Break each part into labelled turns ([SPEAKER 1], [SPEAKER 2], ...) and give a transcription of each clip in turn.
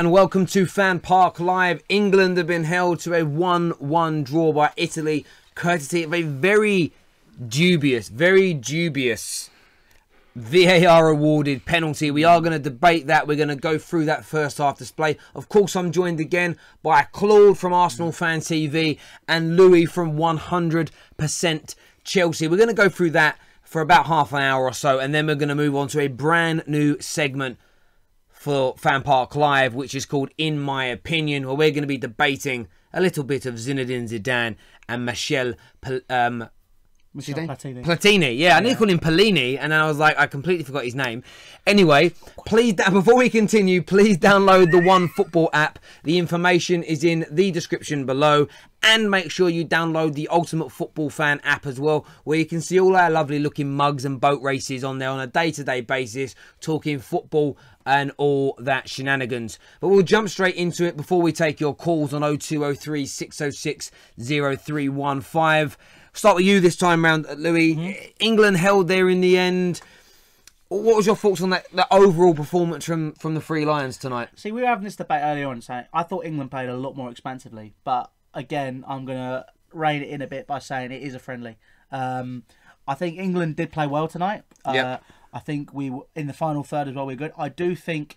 [SPEAKER 1] and welcome to FanPark Live. England have been held to a 1-1 draw by Italy, courtesy of a very dubious VAR awarded penalty. We are going to debate that. We're going to go through that first half display. Of course, I'm joined again by Claude from Arsenal Fan TV and Louis from 100% Chelsea. We're going to go through that for about half an hour or so, and then we're going to move on to a brand new segment for FanPark Live, which is called In My Opinion, where we're going to be debating a little bit of Zinedine Zidane and Michel Platini. Yeah, I need to call him Pellini, and then I was like, I completely forgot his name. Anyway, please, before we continue, please download the OneFootball app. The information is in the description below. And make sure you download the Ultimate Football Fan app as well, where you can see all our lovely looking mugs and boat races on there on a day-to-day basis, talking football and all that shenanigans. But we'll jump straight into it before we take your calls on 0203 606 0315. Start with you this time round, Louis. England held there in the end. What was your thoughts on that overall performance from the Three Lions tonight?
[SPEAKER 2] See, we were having this debate earlier on, saying I thought England played a lot more expansively, but again, I'm going to rein it in a bit by saying it is a friendly. I think England did play well tonight.
[SPEAKER 1] Yep.
[SPEAKER 2] I think we were in the final third as well. We were good. I do think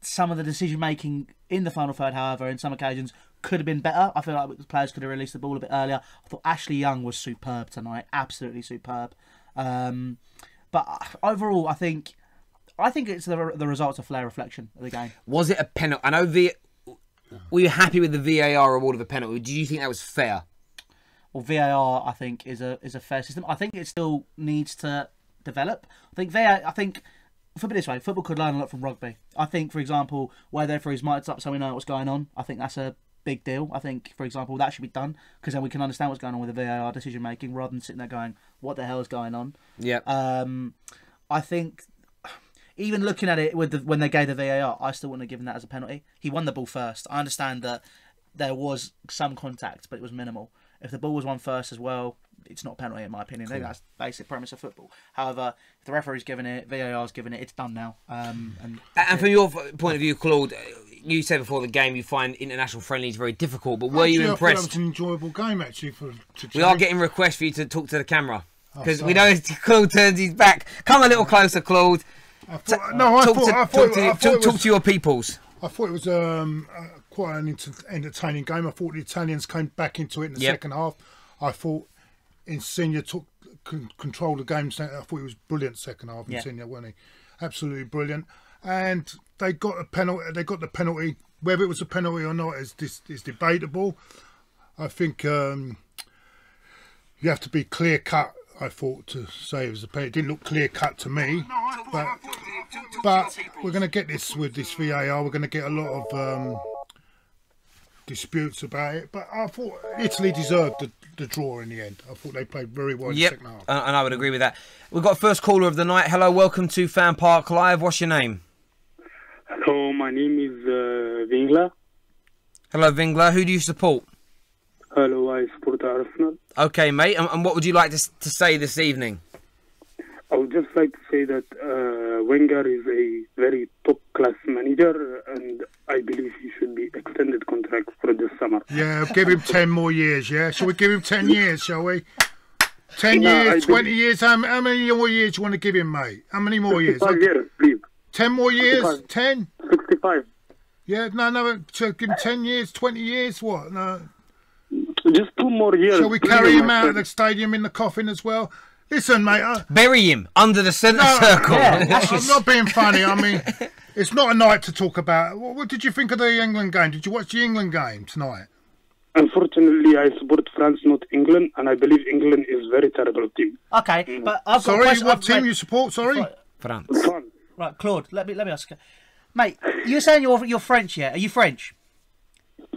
[SPEAKER 2] some of the decision making in the final third, however, in some occasions could have been better. I feel like the players could have released the ball a bit earlier. I thought Ashley Young was superb tonight, absolutely superb. But overall, I think it's the results of fair reflection of the game.
[SPEAKER 1] Was it a penalty? I know were you happy with the VAR award of a penalty? Did you think that was fair?
[SPEAKER 2] Well, VAR, I think, is a fair system. I think it still needs to develop. Put it this way, football could learn a lot from rugby. I think, for example, where the referees mic up so we know what's going on, I think that's a big deal. I think, for example, that should be done because then we can understand what's going on with the VAR decision making rather than sitting there going, what the hell is going on?
[SPEAKER 1] Yeah.
[SPEAKER 2] I think even looking at it when they gave the VAR, I still wouldn't have given that as a penalty. He won the ball first. I understand that there was some contact, but it was minimal. If the ball was won first as well, it's not a penalty in my opinion. Cool. I think that's the basic premise of football. However, if the referee's given it, VAR's given it, it's done now. And
[SPEAKER 1] from your point of view, Claude, you said before the game you find international friendlies very difficult, but were you impressed?
[SPEAKER 3] I thought that was an enjoyable game actually.
[SPEAKER 1] We are getting requests for you to talk to the camera because we know Claude turns his back. Come a little closer, Claude. Talk to your peoples.
[SPEAKER 3] I thought it was quite an entertaining game. I thought the Italians came back into it in the second half. I thought Insigne took control of the game. I thought it was brilliant second half. Insigne, wasn't he? Absolutely brilliant. And they got a penalty. They got the penalty. Whether it was a penalty or not is debatable. I think you have to be clear cut. I thought to say it was a penalty. It didn't look clear cut to me. But we're going to get this with this VAR. We're going to get a lot of disputes about it. But I thought Italy deserved the draw in the end. I thought they played very well in the second half.
[SPEAKER 1] And I would agree with that. We've got first caller of the night. Hello, welcome to FanPark Live. What's your name?
[SPEAKER 4] Hello, my name is Vingla.
[SPEAKER 1] Hello, Vingla. Who do you support?
[SPEAKER 4] Hello, I support Arsenal.
[SPEAKER 1] Okay, mate. And what would you like to say this evening?
[SPEAKER 4] I would just like to say that Wenger is a very top-class manager, and I believe he should be extended contract for this summer.
[SPEAKER 3] Yeah, give him 10 more years, yeah? Shall we give him 10 years, shall we? 10 years, 20 years? How many more years do you want to give him, mate? How many more years?
[SPEAKER 4] 65 years, please.
[SPEAKER 3] 10 more years?
[SPEAKER 4] 65.
[SPEAKER 3] 10?
[SPEAKER 4] 65.
[SPEAKER 3] Yeah, no, so give him 10 years, 20 years, what? No.
[SPEAKER 4] Just 2 more years.
[SPEAKER 3] Shall we carry him out of the stadium in the coffin as well? Listen, mate.
[SPEAKER 1] Bury him under the centre circle.
[SPEAKER 3] Yeah, I'm not being funny. I mean, it's not a night to talk about. What did you think of the England game? Did you watch the England game tonight?
[SPEAKER 4] Unfortunately, I support France, not England, and I believe England is a very terrible team.
[SPEAKER 2] Okay, but I've got
[SPEAKER 3] Sorry,
[SPEAKER 2] a question.
[SPEAKER 3] what team you support? Sorry?
[SPEAKER 1] France.
[SPEAKER 2] Right, Claude, let me ask you. Mate, you're saying you're French, yeah? Are you French?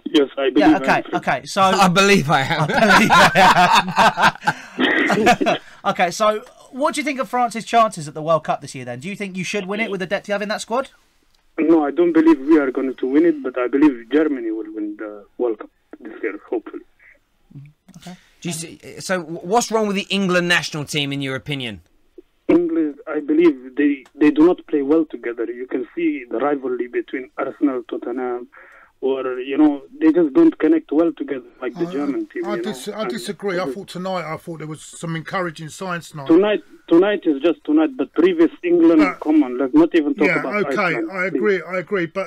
[SPEAKER 4] Yes, I believe.
[SPEAKER 2] Yeah, okay. So
[SPEAKER 1] I believe I am.
[SPEAKER 2] Okay, so what do you think of France's chances at the World Cup this year then? Do you think you should win it with the depth you have in that squad?
[SPEAKER 4] No, I don't believe we are going to win it, but I believe Germany will win the World Cup this year, hopefully.
[SPEAKER 2] Okay.
[SPEAKER 1] So what's wrong with the England national team in your opinion?
[SPEAKER 4] England, I believe they do not play well together. You can see the rivalry between Arsenal, Tottenham, or they just don't connect well together like the German team.
[SPEAKER 3] I disagree. I thought there was some encouraging signs tonight.
[SPEAKER 4] Tonight is just tonight, but previous England, come on, let's not even talk about
[SPEAKER 3] okay,
[SPEAKER 4] Iceland,
[SPEAKER 3] I agree, but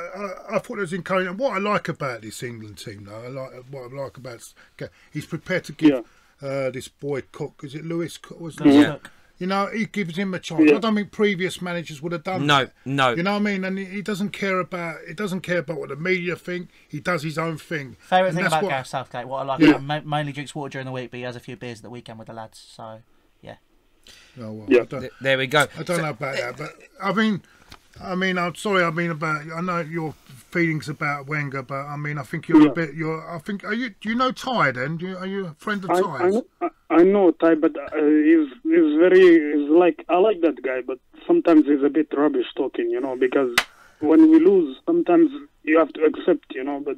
[SPEAKER 3] I thought it was encouraging. What I like about this England team, though, what I like about he's prepared to give this boy Cook, is it Lewis Cook? He gives him a chance. I don't think previous managers would have done that.
[SPEAKER 1] No.
[SPEAKER 3] You know what I mean? And he doesn't care about what the media think. He does his own thing.
[SPEAKER 2] Favourite thing about Gareth Southgate, what I like about him, mainly drinks water during the week, but he has a few beers at the weekend with the lads. So, yeah.
[SPEAKER 3] Oh, well,
[SPEAKER 1] there we go.
[SPEAKER 3] I don't know about that, but I mean, I'm sorry. I know your feelings about Wenger, but I think you're a bit. Do you know Ty? Then are you a friend of Ty's?
[SPEAKER 4] I know Ty, but he's like, I like that guy, but sometimes he's a bit rubbish talking, because when we lose, sometimes you have to accept, but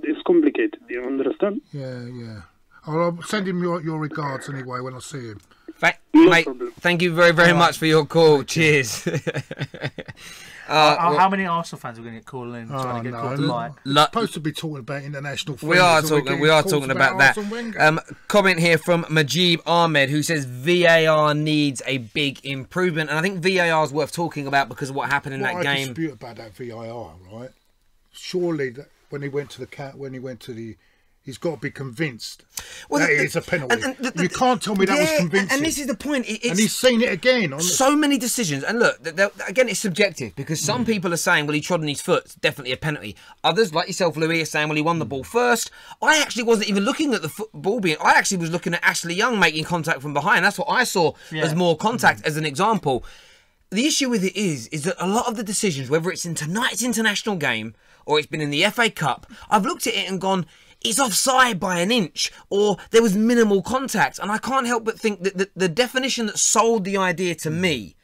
[SPEAKER 4] it's complicated. You understand?
[SPEAKER 3] Yeah. I'll send him your regards anyway when I see him.
[SPEAKER 1] Mate, thank you very, very much for your call. Cheers.
[SPEAKER 2] How many Arsenal fans are going to get called in? Trying to get called tonight?
[SPEAKER 3] We're supposed to be talking about international.
[SPEAKER 1] We are talking about that. Comment here from Majib Ahmed, who says VAR needs a big improvement, and I think VAR is worth talking about because of what happened in that game.
[SPEAKER 3] I dispute about that VAR, right? Surely when he went to the. He's got to be convinced that it's a penalty. You can't tell me that was convincing.
[SPEAKER 1] And this is the point.
[SPEAKER 3] And he's seen it again.
[SPEAKER 1] So many decisions. And look, again, it's subjective because some people are saying, well, he trod on his foot. It's definitely a penalty. Others, like yourself, Louis, are saying, well, he won the ball first. I actually wasn't even looking at the ball being... I actually was looking at Ashley Young making contact from behind. That's what I saw as more contact, as an example. The issue with it is that a lot of the decisions, whether it's in tonight's international game or it's been in the FA Cup, I've looked at it and gone... It's offside by an inch, or there was minimal contact. And I can't help but think that the definition that sold the idea to me,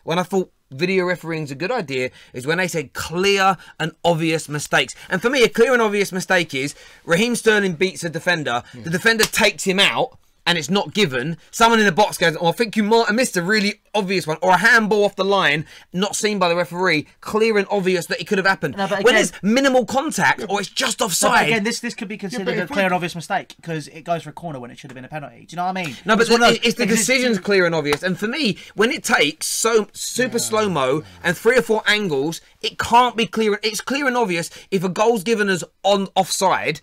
[SPEAKER 1] when I thought video refereeing is a good idea, is when they said clear and obvious mistakes. And for me, a clear and obvious mistake is Raheem Sterling beats a defender, the defender takes him out, and it's not given. Someone in the box goes, I think you might have missed a really obvious one. Or a handball off the line, not seen by the referee, clear and obvious that it could have happened. No, again, when there's minimal contact or it's just offside.
[SPEAKER 2] Again, this could be considered a clear and obvious mistake because it goes for a corner when it should have been a penalty. Do you know what I mean?
[SPEAKER 1] No, but it's the decision's clear and obvious. And for me, when it takes super slow-mo and 3 or 4 angles, it can't be clear. It's clear and obvious if a goal's given us on offside,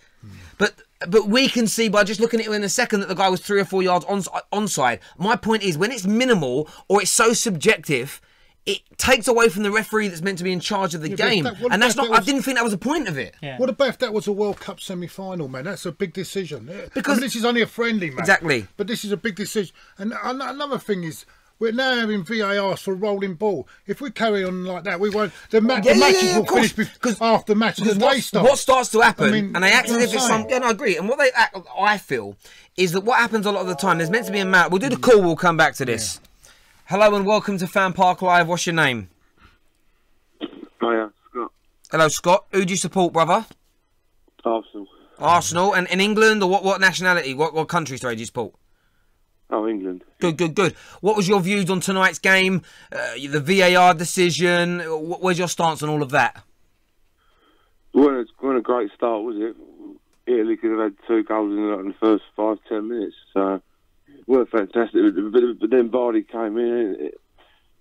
[SPEAKER 1] But we can see by just looking at it in a second that the guy was 3 or 4 yards onside. My point is, when it's minimal or it's so subjective, it takes away from the referee that's meant to be in charge of the game. And that's not. I didn't think that was the point of it.
[SPEAKER 3] Yeah. What about if that was a World Cup semi-final, man? That's a big decision. Because this is only a friendly match.
[SPEAKER 1] Exactly.
[SPEAKER 3] But this is a big decision. And another thing is, we're now having VAR for rolling ball. If we carry on like that, we won't. The matches will finish after matches and they start.
[SPEAKER 1] What starts to happen, and they act as if it's some. Yeah, no, I agree. And what I feel, is that what happens a lot of the time. There's meant to be a match. We'll do the call. We'll come back to this. Yeah. Hello and welcome to FanPark Live. What's your name?
[SPEAKER 5] Hiya, Scott.
[SPEAKER 1] Hello, Scott. Who do you support, brother?
[SPEAKER 5] Arsenal.
[SPEAKER 1] Arsenal, and in England, or what nationality? What country? Sorry, do you support?
[SPEAKER 5] Oh, England.
[SPEAKER 1] Good. What was your views on tonight's game? The VAR decision? Where's your stance on all of that?
[SPEAKER 5] Well, it's not a great start, was it? Italy could have had 2 goals in the first 5-10 minutes. So, it weren't fantastic. But then Vardy came in.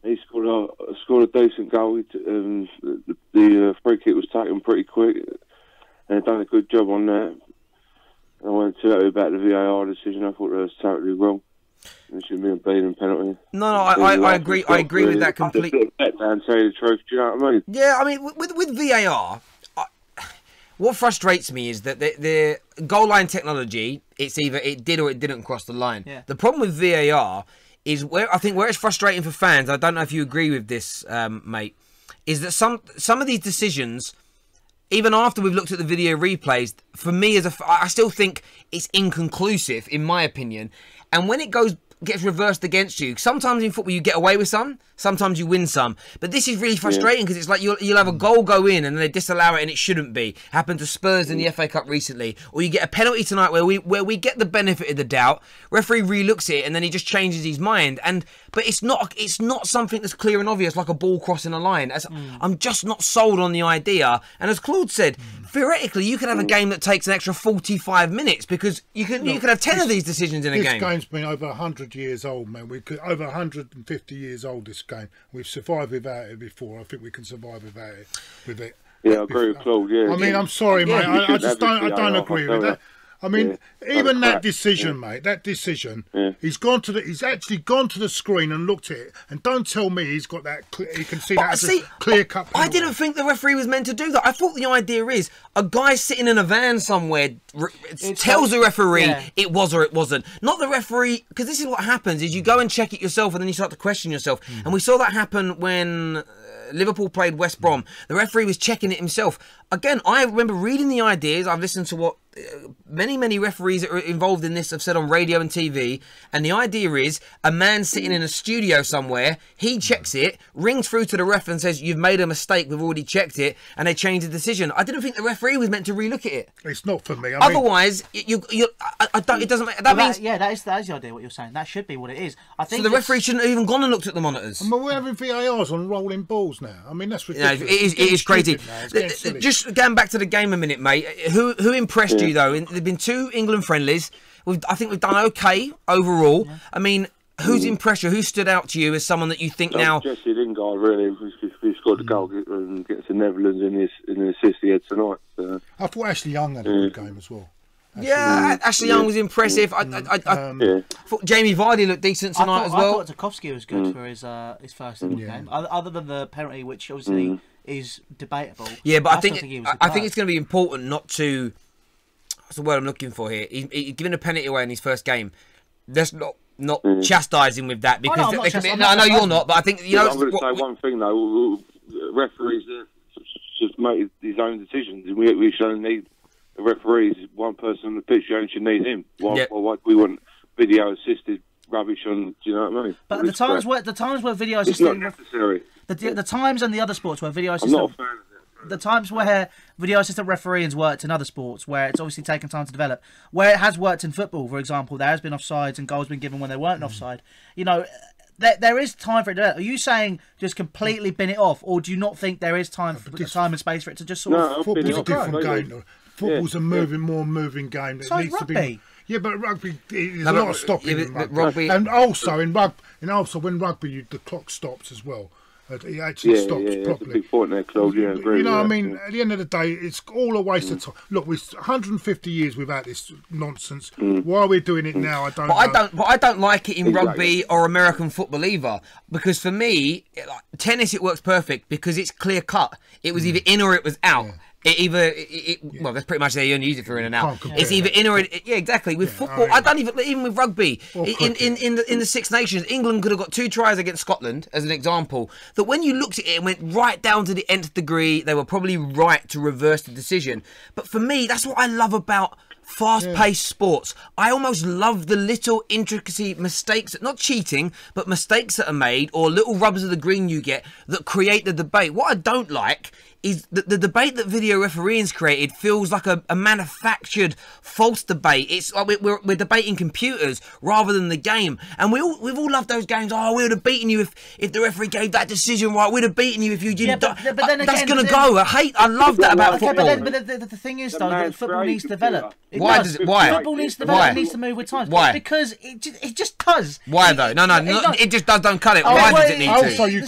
[SPEAKER 5] He scored a decent goal. The free kick was taken pretty quick. And done a good job on that. I wasn't too happy about the VAR decision. I thought that was totally wrong. It should be a bleeding penalty.
[SPEAKER 1] No, I agree. I agree with that completely.
[SPEAKER 5] And tell you the truth, do you know what I mean?
[SPEAKER 1] Yeah, I mean, with VAR, what frustrates me is that the goal line technology, it's either it did or it didn't cross the line. Yeah. The problem with VAR is where it's frustrating for fans. I don't know if you agree with this, mate. Is that some of these decisions, even after we've looked at the video replays, for me I still think it's inconclusive in my opinion. And when it gets reversed against you, sometimes in football you get away with some, sometimes you win some. But this is really frustrating because it's like you'll have a goal go in and then they disallow it and it shouldn't be. Happened to Spurs in the FA Cup recently. Or you get a penalty tonight where we get the benefit of the doubt. Referee re-looks at it and then he just changes his mind. And but it's not something that's clear and obvious like a ball crossing a line. I'm just not sold on the idea. And as Claude said, theoretically, you could have a game that takes an extra 45 minutes because you could have 10 of these decisions in a game.
[SPEAKER 3] This game's been over 100 years old, man. Over 150 years old, this game. We've survived without it before. I think we can survive without it. With it.
[SPEAKER 5] Yeah, I agree with Claude, yeah.
[SPEAKER 3] I mean, I'm sorry, mate. I just don't agree with that. I mean, even that decision, mate, that decision, he's actually gone to the screen and looked at it, and don't tell me he's got that, he can see that as a clear-cut penalty.
[SPEAKER 1] I didn't think the referee was meant to do that. I thought the idea is a guy sitting in a van somewhere tells the referee it was or it wasn't. Not the referee, because this is what happens, is you go and check it yourself and then you start to question yourself. And we saw that happen when Liverpool played West Brom. The referee was checking it himself. Again, I remember reading the ideas. I've listened to what many referees that are involved in this have said on radio and TV, and the idea is a man sitting in a studio somewhere, he checks it, rings through to the ref and says, you've made a mistake, we've already checked it, and they change the decision. I didn't think the referee was meant to relook at it.
[SPEAKER 3] It's not for me.
[SPEAKER 1] Otherwise, it doesn't make...
[SPEAKER 2] That is the idea, what you're saying. That should be what it is. I think
[SPEAKER 1] so the referee shouldn't have even gone and looked at the monitors.
[SPEAKER 3] I mean, we're having VARs on rolling balls now. I mean, that's ridiculous.
[SPEAKER 1] It is crazy. Just going back to the game a minute, mate. Who impressed you, though? There've been 2 England friendlies. I think we've done okay overall. Yeah. I mean, who's impressed you? Who stood out to you as someone that you think now...
[SPEAKER 5] Jesse Lingard, really. He scored the goal against the Netherlands in the assist he had tonight.
[SPEAKER 3] I thought Ashley Young had a good game as well.
[SPEAKER 1] Ashley Young was impressive. I thought Jamie Vardy looked decent tonight as well.
[SPEAKER 2] I thought Tarkowski was good for his first game, other than the penalty, which obviously is debatable.
[SPEAKER 1] Yeah, but I think it's going to be important not to. What's the word I'm looking for here? He's giving a penalty away in his first game. Let's not chastise him with that because I know you're not, but I think
[SPEAKER 5] I'm going to say one thing though: referees just make his own decisions, and we shouldn't need the referees. One person on the pitch, you only should need him. Why we want video assisted rubbish on? Do you know what I mean?
[SPEAKER 2] But the times where video assisted,
[SPEAKER 5] it's not necessary.
[SPEAKER 2] The times and the other sports where video assisted.
[SPEAKER 5] I'm not a fan of that.
[SPEAKER 2] The times where video assistant refereeing's worked in other sports, where it's obviously taken time to develop, where it has worked in football, for example, there has been offsides and goals been given when there weren't offside. You know, there is time for it to develop. Are you saying just completely bin it off, or do you not think there is time and space for it to just sort of...
[SPEAKER 3] Football's a different game, though. Football's a moving game.
[SPEAKER 2] So needs rugby.
[SPEAKER 3] To be... Yeah, but rugby, there's a lot of stopping in
[SPEAKER 1] rugby.
[SPEAKER 3] And also when rugby, the clock stops as well. It actually stops properly.
[SPEAKER 5] That's a big point there, Claude. Yeah,
[SPEAKER 3] you know what I mean? At the end of the day, it's all a waste of time. Look, we're 150 years without this nonsense. Why we're doing it now, I don't know.
[SPEAKER 1] But I don't like it in rugby or American football either. Because for me, tennis, it works perfect because it's clear cut. It was either in or it was out. Yeah. Well, that's pretty much there. You only use it for in and out. It's either in or exactly. With football, I don't even with rugby. In the Six Nations, England could have got 2 tries against Scotland as an example. That when you looked at it and went right down to the nth degree, they were probably right to reverse the decision. But for me, that's what I love about fast-paced sports. I almost love the little intricacy mistakes, not cheating, but mistakes that are made or little rubs of the green you get that create the debate. What I don't like is the debate that video refereeing's created feels like a manufactured false debate. It's like we're debating computers rather than the game. And we've all loved those games. Oh, we would have beaten you if the referee gave that decision right. We'd have beaten you if you didn't. But then that's going to go. I love that about football.
[SPEAKER 2] But the thing is, though, that football needs to develop.
[SPEAKER 1] Why?
[SPEAKER 2] Football needs to develop. It needs to move with times.
[SPEAKER 1] Why?
[SPEAKER 2] Because it just does.
[SPEAKER 1] Why though? No, it just does. Don't cut it. Why does it need to?
[SPEAKER 3] Also, you've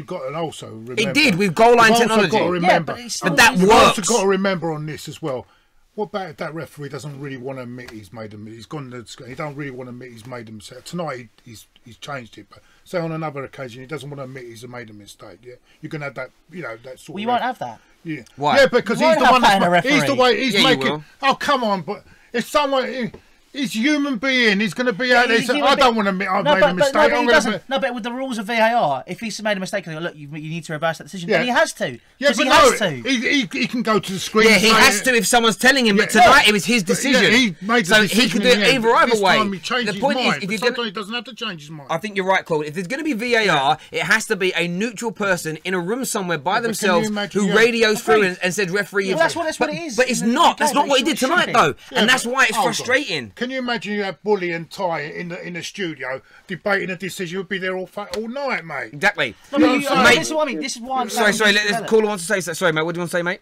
[SPEAKER 3] got to also remember.
[SPEAKER 1] It did with goal line technology.
[SPEAKER 3] Remember,
[SPEAKER 1] but that
[SPEAKER 3] you've
[SPEAKER 1] works.
[SPEAKER 3] also got to remember on this as well. What about if that referee doesn't really want to admit he's made them? He's gone to. He don't really want to admit he's made a mistake. Tonight he's changed it, but say on another occasion he doesn't want to admit he's made a mistake. Yeah, you can have that. You know that sort.
[SPEAKER 2] Well, you won't have that.
[SPEAKER 3] Yeah.
[SPEAKER 1] Why?
[SPEAKER 3] Yeah, because he's the one. He's the way he's making. Oh, come on! But if someone. He's a human being. He's going to be out there. So I don't want to admit I've made a mistake.
[SPEAKER 2] No, but with the rules of VAR, if he's made a mistake, look, you need to reverse that decision.
[SPEAKER 3] Yeah.
[SPEAKER 2] And he has to.
[SPEAKER 3] Yeah, but he can go to the screen.
[SPEAKER 1] Yeah, he has to if someone's telling him. But tonight it was his decision.
[SPEAKER 3] Yeah, he made the decision.
[SPEAKER 1] So he could do it either way.
[SPEAKER 3] The point is, if he doesn't have to change his mind.
[SPEAKER 1] I think you're right, Claude. If there's going to be VAR, it has to be a neutral person in a room somewhere by themselves who radios through and says referee.
[SPEAKER 2] Well, that's what it is.
[SPEAKER 1] But it's not. That's not what he did tonight, though, and that's why it's frustrating.
[SPEAKER 3] Can you imagine you have Bully and Ty in the studio debating a decision? You'd be there all night, mate.
[SPEAKER 1] Exactly.
[SPEAKER 2] No,
[SPEAKER 3] You know what I'm saying?
[SPEAKER 2] this is what I mean. This is why I'm
[SPEAKER 1] Sorry,
[SPEAKER 2] saying.
[SPEAKER 1] let's caller wants to say something. Sorry, mate. What do you want to say, mate?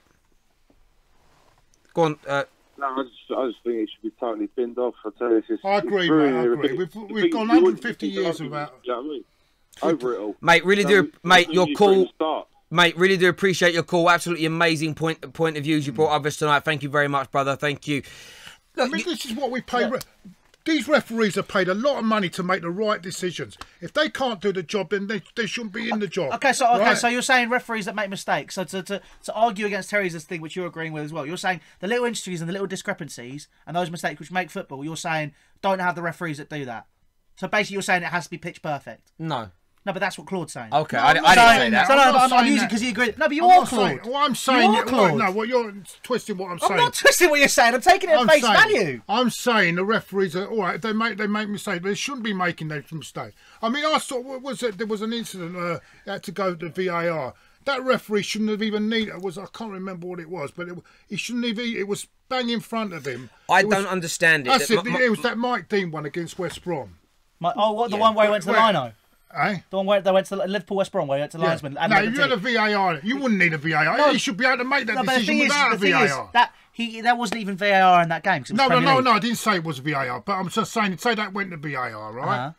[SPEAKER 1] Go on.
[SPEAKER 5] No, I just think it should be totally binned off. I tell you, it's just,
[SPEAKER 3] I agree, mate. I agree. We've gone 150 years without.
[SPEAKER 5] You know what I mean? Over it all.
[SPEAKER 1] Mate, really do, mate. Your call,
[SPEAKER 5] Start.
[SPEAKER 1] mate. Really do appreciate your call. Absolutely amazing point of views you brought up us tonight. Thank you very much, brother. Thank you.
[SPEAKER 3] I mean, this is what we pay. These referees are paid a lot of money to make the right decisions. If they can't do the job, then they shouldn't be in the job.
[SPEAKER 2] Okay, so
[SPEAKER 3] right?
[SPEAKER 2] so you're saying referees that make mistakes. So to argue against Terry's thing, which you're agreeing with as well, you're saying the little injuries and the little discrepancies and those mistakes which make football, you're saying don't have the referees that do that. So basically, you're saying it has to be pitch perfect.
[SPEAKER 1] No.
[SPEAKER 2] No, but that's what Claude's saying.
[SPEAKER 1] Okay,
[SPEAKER 3] No,
[SPEAKER 1] I didn't say that.
[SPEAKER 2] So
[SPEAKER 3] I'm not
[SPEAKER 2] I'm
[SPEAKER 3] saying
[SPEAKER 2] using
[SPEAKER 3] that.
[SPEAKER 2] because you agree. No, but you
[SPEAKER 3] I'm
[SPEAKER 2] are
[SPEAKER 3] not saying-
[SPEAKER 2] Claude.
[SPEAKER 3] What I'm saying,
[SPEAKER 2] You are Claude.
[SPEAKER 3] no, what you're twisting what I'm saying.
[SPEAKER 2] I'm not twisting what you're saying. I'm taking it at face value.
[SPEAKER 3] I'm saying the referees are all right. They make mistakes. They shouldn't be making those mistakes. I mean, I saw there was an incident had to go to VAR. That referee shouldn't have even needed. I can't remember what it was, but he shouldn't even. It was bang in front of him.
[SPEAKER 1] I don't understand it.
[SPEAKER 3] That's it. It was that Mike Dean one against West Brom.
[SPEAKER 2] The one where he went to the lino.
[SPEAKER 3] Eh?
[SPEAKER 2] The one where they went to Liverpool West Brom, where he went to the linesman.
[SPEAKER 3] No, if you had a VAR, you wouldn't need a VAR.
[SPEAKER 2] No.
[SPEAKER 3] You should be able to make that
[SPEAKER 2] No, but the
[SPEAKER 3] decision
[SPEAKER 2] thing is,
[SPEAKER 3] without a VAR.
[SPEAKER 2] that wasn't even VAR in that game. 'Cause it was
[SPEAKER 3] No,
[SPEAKER 2] Premier League.
[SPEAKER 3] I didn't say it was VAR, but I'm just saying, say that went to VAR, right?
[SPEAKER 2] Uh-huh.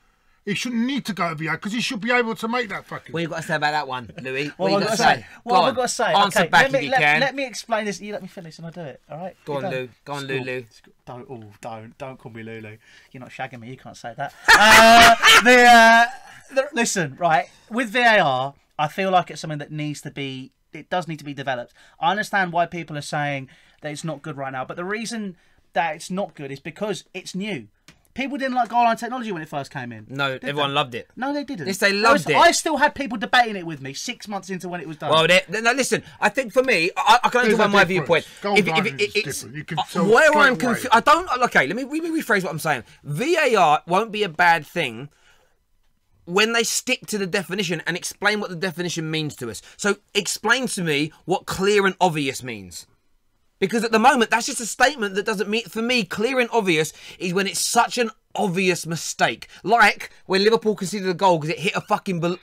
[SPEAKER 3] He shouldn't need to go to VAR because he should be able to make that fucking.
[SPEAKER 1] What you got to say about that one, Louis?
[SPEAKER 2] What
[SPEAKER 1] you
[SPEAKER 2] have I
[SPEAKER 1] got to
[SPEAKER 2] got
[SPEAKER 1] say?
[SPEAKER 2] What have I got to say?
[SPEAKER 1] Answer
[SPEAKER 2] Okay,
[SPEAKER 1] back if you can.
[SPEAKER 2] Let me explain this. You let me finish and I'll do it. All right?
[SPEAKER 1] Go on, Lou. Go on, Lulu.
[SPEAKER 2] Don't call me Lulu. You're not shagging me. You can't say that. Listen, right. With VAR, I feel like it's something that it does need to be developed. I understand why people are saying that it's not good right now, but the reason that it's not good is because it's new. People didn't like goal line technology when it first came in.
[SPEAKER 1] No, everyone loved it.
[SPEAKER 2] No, they didn't.
[SPEAKER 1] Yes, they loved it.
[SPEAKER 2] I still had people debating it with me 6 months into when it was done.
[SPEAKER 1] Well, now listen. I think for me, I can only talk about my viewpoint.
[SPEAKER 3] Goal line is different. You can tell
[SPEAKER 1] where
[SPEAKER 3] straight
[SPEAKER 1] I'm
[SPEAKER 3] away.
[SPEAKER 1] confused. I don't. Okay, let me rephrase what I'm saying. VAR won't be a bad thing when they stick to the definition and explain what the definition means to us. So explain to me what clear and obvious means. Because at the moment, that's just a statement that doesn't mean... For me, clear and obvious is when it's such an obvious mistake. Like when Liverpool conceded a goal because it hit a fucking...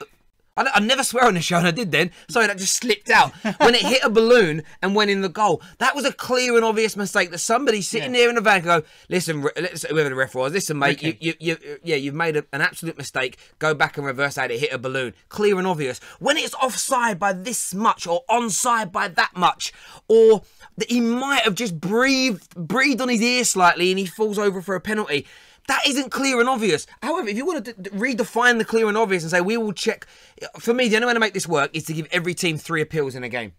[SPEAKER 1] I never swear on the show, and I did then. Sorry, that just slipped out. When it hit a balloon and went in the goal, that was a clear and obvious mistake that somebody sitting there in the van can go, listen, whoever the ref was, listen, mate, you've made an absolute mistake. Go back and reverse that. It hit a balloon. Clear and obvious. When it's offside by this much or onside by that much, or that he might have just breathed on his ear slightly and he falls over for a penalty, that isn't clear and obvious. However, if you want to redefine the clear and obvious and say, we will check... For me, the only way to make this work is to give every team 3 appeals in a game.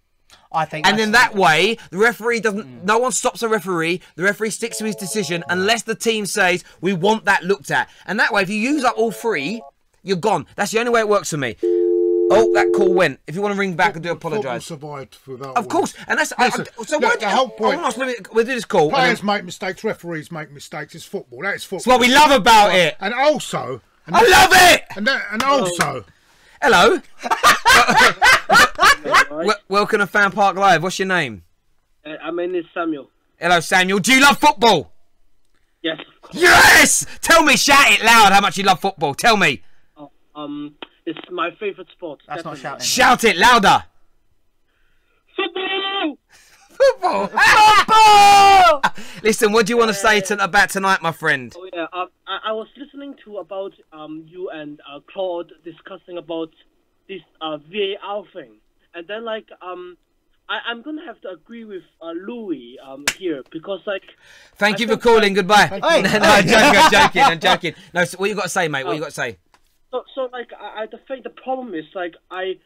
[SPEAKER 2] I think...
[SPEAKER 1] And then that way, the referee doesn't... No one stops the referee. The referee sticks to his decision unless the team says, we want that looked at. And that way, if you use up all 3, you're gone. That's the only way it works for me. Oh, that call went. If you want to ring back, I do apologise.
[SPEAKER 3] Survived without
[SPEAKER 1] Of course. And that's...
[SPEAKER 3] Listen,
[SPEAKER 1] so why
[SPEAKER 3] the whole point...
[SPEAKER 1] We'll do this call.
[SPEAKER 3] Players make mistakes, referees make mistakes. It's football. That is football.
[SPEAKER 1] It's what we love about it.
[SPEAKER 3] And also...
[SPEAKER 1] I love it!
[SPEAKER 3] And also...
[SPEAKER 1] Hello. Welcome to FanPark Live. What's your name?
[SPEAKER 6] My name is Samuel.
[SPEAKER 1] Hello, Samuel. Do you love football?
[SPEAKER 6] Yes, of course.
[SPEAKER 1] Yes! Tell me, shout it loud how much you love football. Tell me.
[SPEAKER 6] It's my favorite sport.
[SPEAKER 2] That's
[SPEAKER 6] definitely.
[SPEAKER 2] not shouting.
[SPEAKER 1] Shout it louder.
[SPEAKER 6] Football!
[SPEAKER 1] Football. Football! Listen, what do you want to say about tonight, my friend?
[SPEAKER 6] Oh yeah, I was listening to about you and Claude discussing about this VAR thing, and then like I'm gonna have to agree with Louis here because like.
[SPEAKER 1] Thank you for calling. Goodbye.
[SPEAKER 2] Hey.
[SPEAKER 1] No, I'm joking. No, so what you got to say, mate? What you got to say?
[SPEAKER 6] So like I think the problem is like I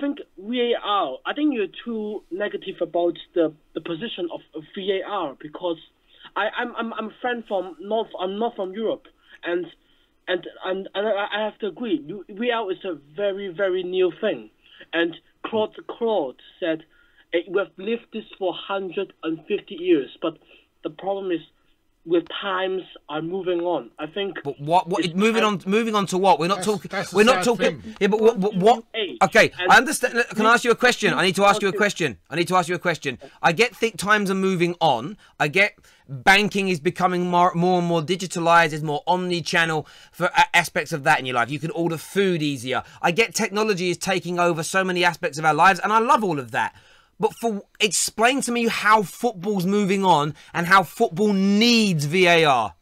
[SPEAKER 6] think VAR. I think you're too negative about the position of VAR because I'm a friend from North. I'm not from Europe, and I have to agree. VAR is a very very new thing, and Claude said we've lived this for 150 years, but the problem is. With times are moving on, I think.
[SPEAKER 1] But what moving on to what? We're not talking.
[SPEAKER 3] That's
[SPEAKER 1] We're
[SPEAKER 3] the
[SPEAKER 1] not
[SPEAKER 3] sad
[SPEAKER 1] talking.
[SPEAKER 3] thing.
[SPEAKER 1] Yeah, but what? Okay,
[SPEAKER 6] And
[SPEAKER 1] I understand. Can I ask you a question? I need to ask you a question. I get times are moving on. I get banking is becoming more and more digitalized. There's more omni-channel for aspects of that in your life. You can order food easier. I get technology is taking over so many aspects of our lives, and I love all of that. But explain to me how football's moving on and how football needs VAR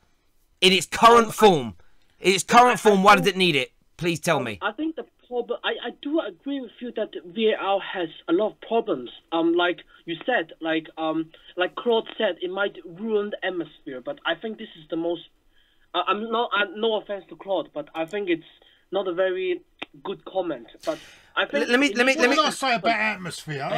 [SPEAKER 1] in its current form. In its current form, why does it need it? Please tell me.
[SPEAKER 6] I think the problem, I do agree with you that VAR has a lot of problems. Like you said, like Claude said, it might ruin the atmosphere. But I think this is the most. No offense to Claude, but I think it's not a very good comment. But I think
[SPEAKER 3] let me not say about atmosphere.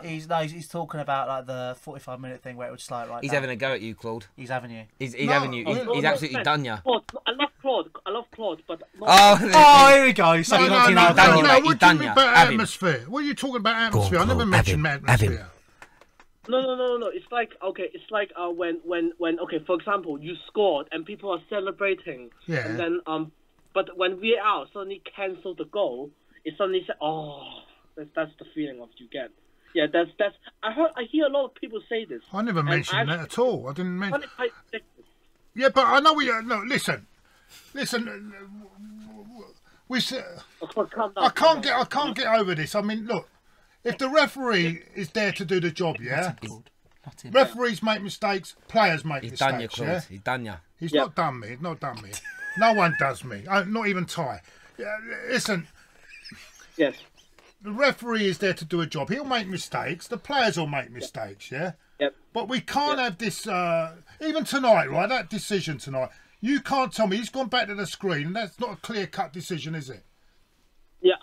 [SPEAKER 2] He's talking about like the 45-minute thing where it was like right.
[SPEAKER 1] He's having a go at you, Claude.
[SPEAKER 2] He's having you.
[SPEAKER 1] He's having you. He's absolutely done you.
[SPEAKER 6] I love Claude, but
[SPEAKER 2] here we go. So
[SPEAKER 3] What do you mean about atmosphere? What are you talking about atmosphere? I never mentioned atmosphere.
[SPEAKER 6] No. It's like when for example, you scored and people are celebrating.
[SPEAKER 3] Yeah.
[SPEAKER 6] And then but when VAR suddenly cancel the goal, it suddenly said, that's the feeling of you get. Yeah, that's. I hear a lot of people say this.
[SPEAKER 3] I never mentioned that at all. I didn't mention. Yeah, but I know no. Listen. I can't get over this. I mean, look. If the referee is there to do the job, yeah. Referees make mistakes. Players make mistakes.
[SPEAKER 1] Done you, Claude.
[SPEAKER 3] Yeah?
[SPEAKER 1] He's done you.
[SPEAKER 3] He's not done me. Not done me. No one does me. Not even Ty. Listen.
[SPEAKER 6] Yes.
[SPEAKER 3] The referee is there to do a job. He'll make mistakes. The players will make mistakes. Yeah.
[SPEAKER 6] Yep.
[SPEAKER 3] But we can't have this. Even tonight, right? That decision tonight. You can't tell me he's gone back to the screen, and that's not a clear-cut decision, is it?
[SPEAKER 6] Yeah,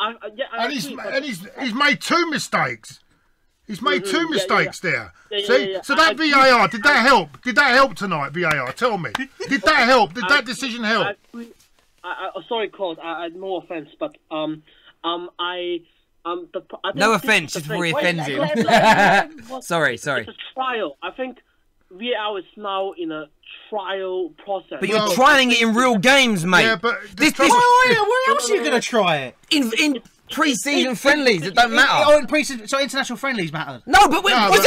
[SPEAKER 3] he's made two mistakes. He's made two mistakes there. See? So that VAR, did that help? Did that help tonight, VAR? Tell me. Did that help? Did that decision help?
[SPEAKER 6] Sorry, Claude. No offense, but
[SPEAKER 1] No offense, just before he offends you. Sorry.
[SPEAKER 6] It's a trial. I think VAR is now in a trial process.
[SPEAKER 1] But you're trying it in real games, mate.
[SPEAKER 3] Yeah, but
[SPEAKER 2] where else are you going to try it?
[SPEAKER 1] In pre-season friendlies, it don't matter.
[SPEAKER 2] So international friendlies matter.
[SPEAKER 1] No, but it's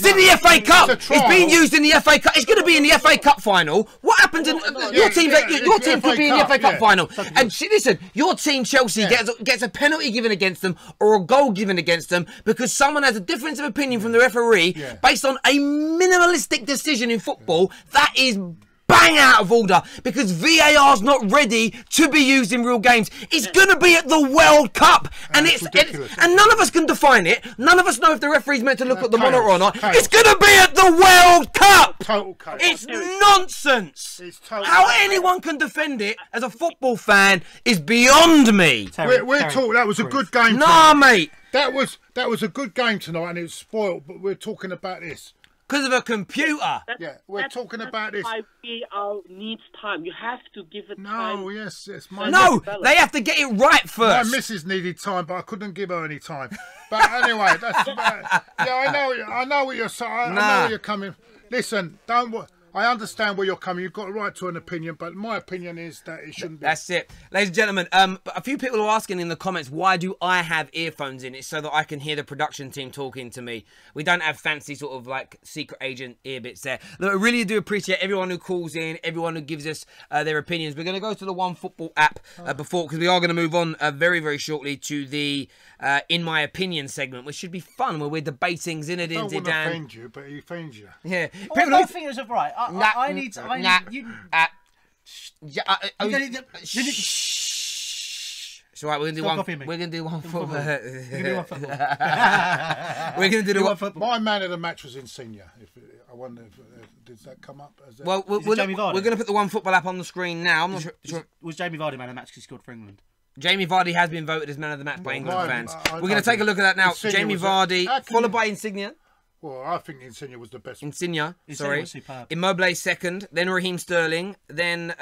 [SPEAKER 1] in the FA Cup. It's being used in the FA Cup. It's going to be in the FA Cup final. What happens in your team? Your team could be in the FA Cup final. And listen, your team Chelsea gets a penalty given against them or a goal given against them because someone has a difference of opinion from the referee based on a minimalistic decision in football. That is bang out of order because VAR's not ready to be used in real games. It's going to be at the World Cup and and none of us can define it. None of us know if the referee's meant to look at the monitor or not. It's going to be at the World Cup.
[SPEAKER 3] Total chaos.
[SPEAKER 1] It's nonsense. How anyone can defend it as a football fan is beyond me.
[SPEAKER 3] We're talking. That was a good game.
[SPEAKER 1] Nah, mate.
[SPEAKER 3] That was a good game tonight, and it was spoiled. But we're talking about this.
[SPEAKER 1] Because of a computer.
[SPEAKER 3] We're talking about this.
[SPEAKER 6] VAR needs time. You have to give it time.
[SPEAKER 3] No, yes.
[SPEAKER 1] They have to get it right first.
[SPEAKER 3] My missus needed time, but I couldn't give her any time. But anyway, that's I know what you're saying. I know where you're coming. Listen, I understand where you're coming. You've got a right to an opinion, but my opinion is that it shouldn't be.
[SPEAKER 1] That's it. Ladies and gentlemen, a few people are asking in the comments, why do I have earphones in? It's so that I can hear the production team talking to me. We don't have fancy sort of like secret agent ear bits there. Look, I really do appreciate everyone who calls in, everyone who gives us their opinions. We're going to go to the OneFootball app because we are going to move on very, very shortly to the In My Opinion segment, which should be fun, where we're debating Zinedine
[SPEAKER 3] I don't
[SPEAKER 1] Zidane.
[SPEAKER 3] want to offend you, but he offends you.
[SPEAKER 1] Yeah.
[SPEAKER 2] I think it's right. I need.
[SPEAKER 1] It's all right. We're gonna do one football. We're gonna do one football.
[SPEAKER 3] My man of the match was Insigne. I wonder did that come up?
[SPEAKER 1] Well, we're gonna put the OneFootball app on the screen now. I'm not sure.
[SPEAKER 2] Was Jamie Vardy man of the match because he scored for England?
[SPEAKER 1] Jamie Vardy has been voted as man of the match by England fans. We're going to take a look at that now.
[SPEAKER 3] Insigne
[SPEAKER 1] Jamie Vardy, followed by Insigne.
[SPEAKER 3] Well, I think Insigne was the best.
[SPEAKER 1] Insigne, sorry.
[SPEAKER 2] Was superb.
[SPEAKER 1] Immobile second, then Raheem Sterling, then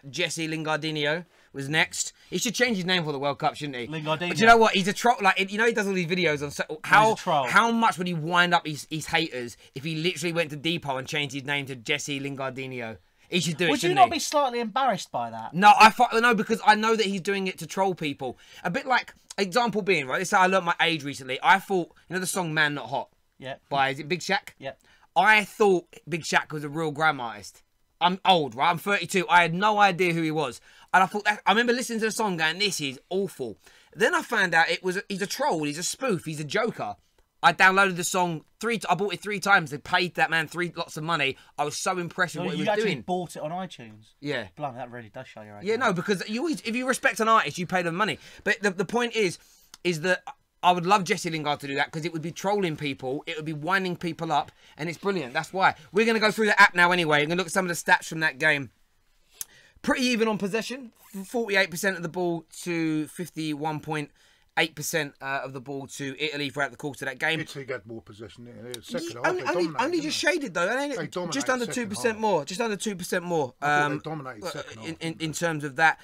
[SPEAKER 1] Jesse Lingardinho was next. He should change his name for the World Cup, shouldn't he?
[SPEAKER 2] Lingardinho.
[SPEAKER 1] But you know what? He's a troll. Like, you know, he does all these videos on how much would he wind up his haters if he literally went to Depot and changed his name to Jesse Lingardinho? He should do it.
[SPEAKER 2] Would you not be slightly embarrassed by that?
[SPEAKER 1] No, no, because I know that he's doing it to troll people. A bit like, example being, right? This is how I learnt my age recently. I thought, you know, the song "Man Not Hot."
[SPEAKER 2] Yeah.
[SPEAKER 1] By, is it Big Shaq?
[SPEAKER 2] Yeah.
[SPEAKER 1] I thought Big Shaq was a real grime artist. I'm old, right? I'm 32. I had no idea who he was. And I thought, I remember listening to the song going, this is awful. Then I found out he's a troll, he's a spoof, he's a joker. I downloaded the song I bought it 3 times. They paid that man lots of money. I was so impressed with what he was doing.
[SPEAKER 2] You actually bought it on iTunes?
[SPEAKER 1] Yeah.
[SPEAKER 2] Blimey, that really does show your age.
[SPEAKER 1] Yeah, no, because if you respect an artist, you pay them money. But the point is that I would love Jesse Lingard to do that because it would be trolling people, it would be winding people up, and it's brilliant. That's why. We're going to go through the app now anyway. We're going to look at some of the stats from that game. Pretty even on possession. 48% of the ball to 51.8% of the ball to Italy throughout the course of that game.
[SPEAKER 3] Italy got more possession in the second half.
[SPEAKER 1] Only just shaded though. Just under 2% more. Just under 2% more.
[SPEAKER 3] They dominated second half,
[SPEAKER 1] in terms of that.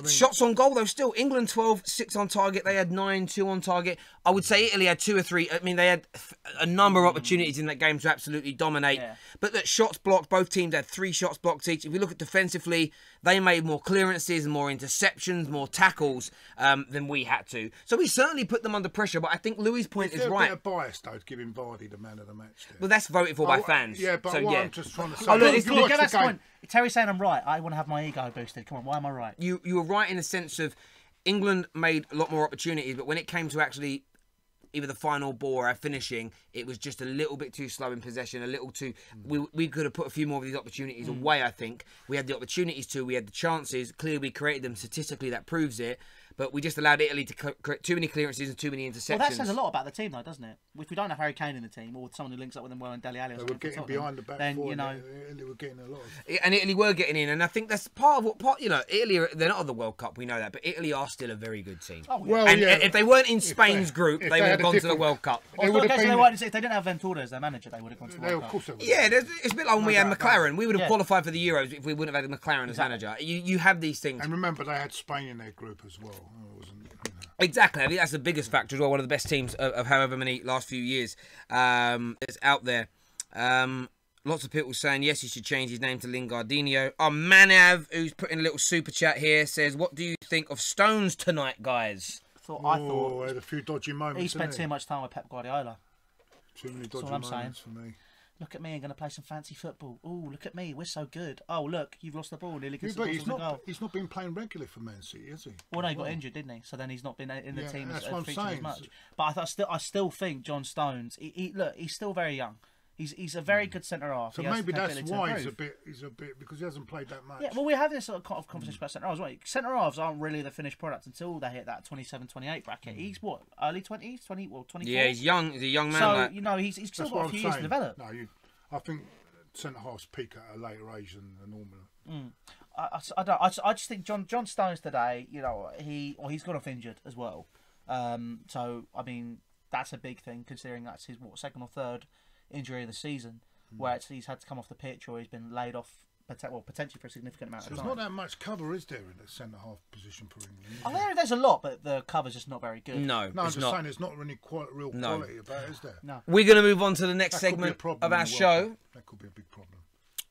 [SPEAKER 1] Shots on goal though, still England 12, 6 on target. They had 9, 2 on target. I would say Italy had 2 or 3. I mean, they had a number of opportunities in that game to absolutely dominate. Yeah. But that shots blocked, both teams had 3 shots blocked each. If we look at defensively, they made more clearances, more interceptions, more tackles than we had to. So we certainly put them under pressure. But I think Louis' point is right.
[SPEAKER 3] Is there a bit of bias though, giving Vardy the man of the match there?
[SPEAKER 1] Well, that's voted for by fans.
[SPEAKER 3] Yeah, but
[SPEAKER 1] so,
[SPEAKER 3] I'm just trying to say.
[SPEAKER 1] Oh, look,
[SPEAKER 2] that's the point. Terry's saying I'm right. I want to have my ego boosted. Come on, why am I right?
[SPEAKER 1] You were right in the sense of England made a lot more opportunities, but when it came to actually either the final ball or our finishing, it was just a little bit too slow in possession, a little too... We could have put a few more of these opportunities away, I think. We had the opportunities to, we had the chances. Clearly, we created them statistically, that proves it. But we just allowed Italy to create too many clearances and too many interceptions.
[SPEAKER 2] Well, that says a lot about the team, though, doesn't it? If we don't have Harry Kane in the team, or someone who links up with them well in Dele Alli,
[SPEAKER 3] they were getting behind the back
[SPEAKER 2] then,
[SPEAKER 3] four,
[SPEAKER 2] you know,
[SPEAKER 3] Italy were getting a lot of...
[SPEAKER 1] And Italy were getting in, and I think that's part of what... Italy, they're not on the World Cup, we know that, but Italy are still a very good team.
[SPEAKER 2] Oh, yeah.
[SPEAKER 3] Well,
[SPEAKER 1] and if they weren't in Spain's group, they would have gone to the World Cup.
[SPEAKER 2] If they didn't have Ventura as their manager, they would have gone to the World Cup.
[SPEAKER 3] Of course they would.
[SPEAKER 1] Yeah, it's a bit like when we had McLaren. We would have qualified for the Euros if we wouldn't have had McLaren as manager. You have these things.
[SPEAKER 3] And remember, they had Spain in their group as well.
[SPEAKER 1] Exactly. I think that's the biggest factor as well. One of the best teams of however many last few years is out there. Lots of people saying, yes, he should change his name to Lingardinho. Oh, Manav, who's putting a little super chat here, says, what do you think of Stones tonight, guys?
[SPEAKER 2] I thought
[SPEAKER 3] had a few dodgy moments.
[SPEAKER 2] He spent too much time with Pep Guardiola.
[SPEAKER 3] Too many dodgy moments for me.
[SPEAKER 2] Look at me, I'm going to play some fancy football. Oh, look at me, we're so good. Oh, look, you've lost the ball. Nearly gets the goal.
[SPEAKER 3] He's not been playing regularly for Man City, has he?
[SPEAKER 2] Well, no, he got injured, didn't he? So then he's not been in the team as
[SPEAKER 3] saying.
[SPEAKER 2] much. But I still think John Stones. He's still very young. He's a very good centre half.
[SPEAKER 3] So maybe that's why he's a bit because he hasn't played that much.
[SPEAKER 2] Yeah, well, we're having this sort of conversation about centre halves, right? Centre halves aren't really the finished product until they hit that 27-28 bracket. He's what, early 20s, 24.
[SPEAKER 1] Yeah, he's young. He's a young man.
[SPEAKER 2] So he's still got a few years to develop.
[SPEAKER 3] No, I think centre halves peak at a later age than the normal.
[SPEAKER 2] I just think John Stones today, he's gone off injured as well. So I mean that's a big thing considering that's his second or third injury of the season, where he's had to come off the pitch or he's been laid off potentially for a significant amount of time.
[SPEAKER 3] There's not that much cover, is there, in the centre half position for England?
[SPEAKER 2] Oh, there's a lot, but the cover's just not very good.
[SPEAKER 1] No,
[SPEAKER 3] I'm just saying there's not really real quality about it, is there?
[SPEAKER 2] No.
[SPEAKER 1] We're going to move on to the next segment of our show.
[SPEAKER 3] That could be a big problem.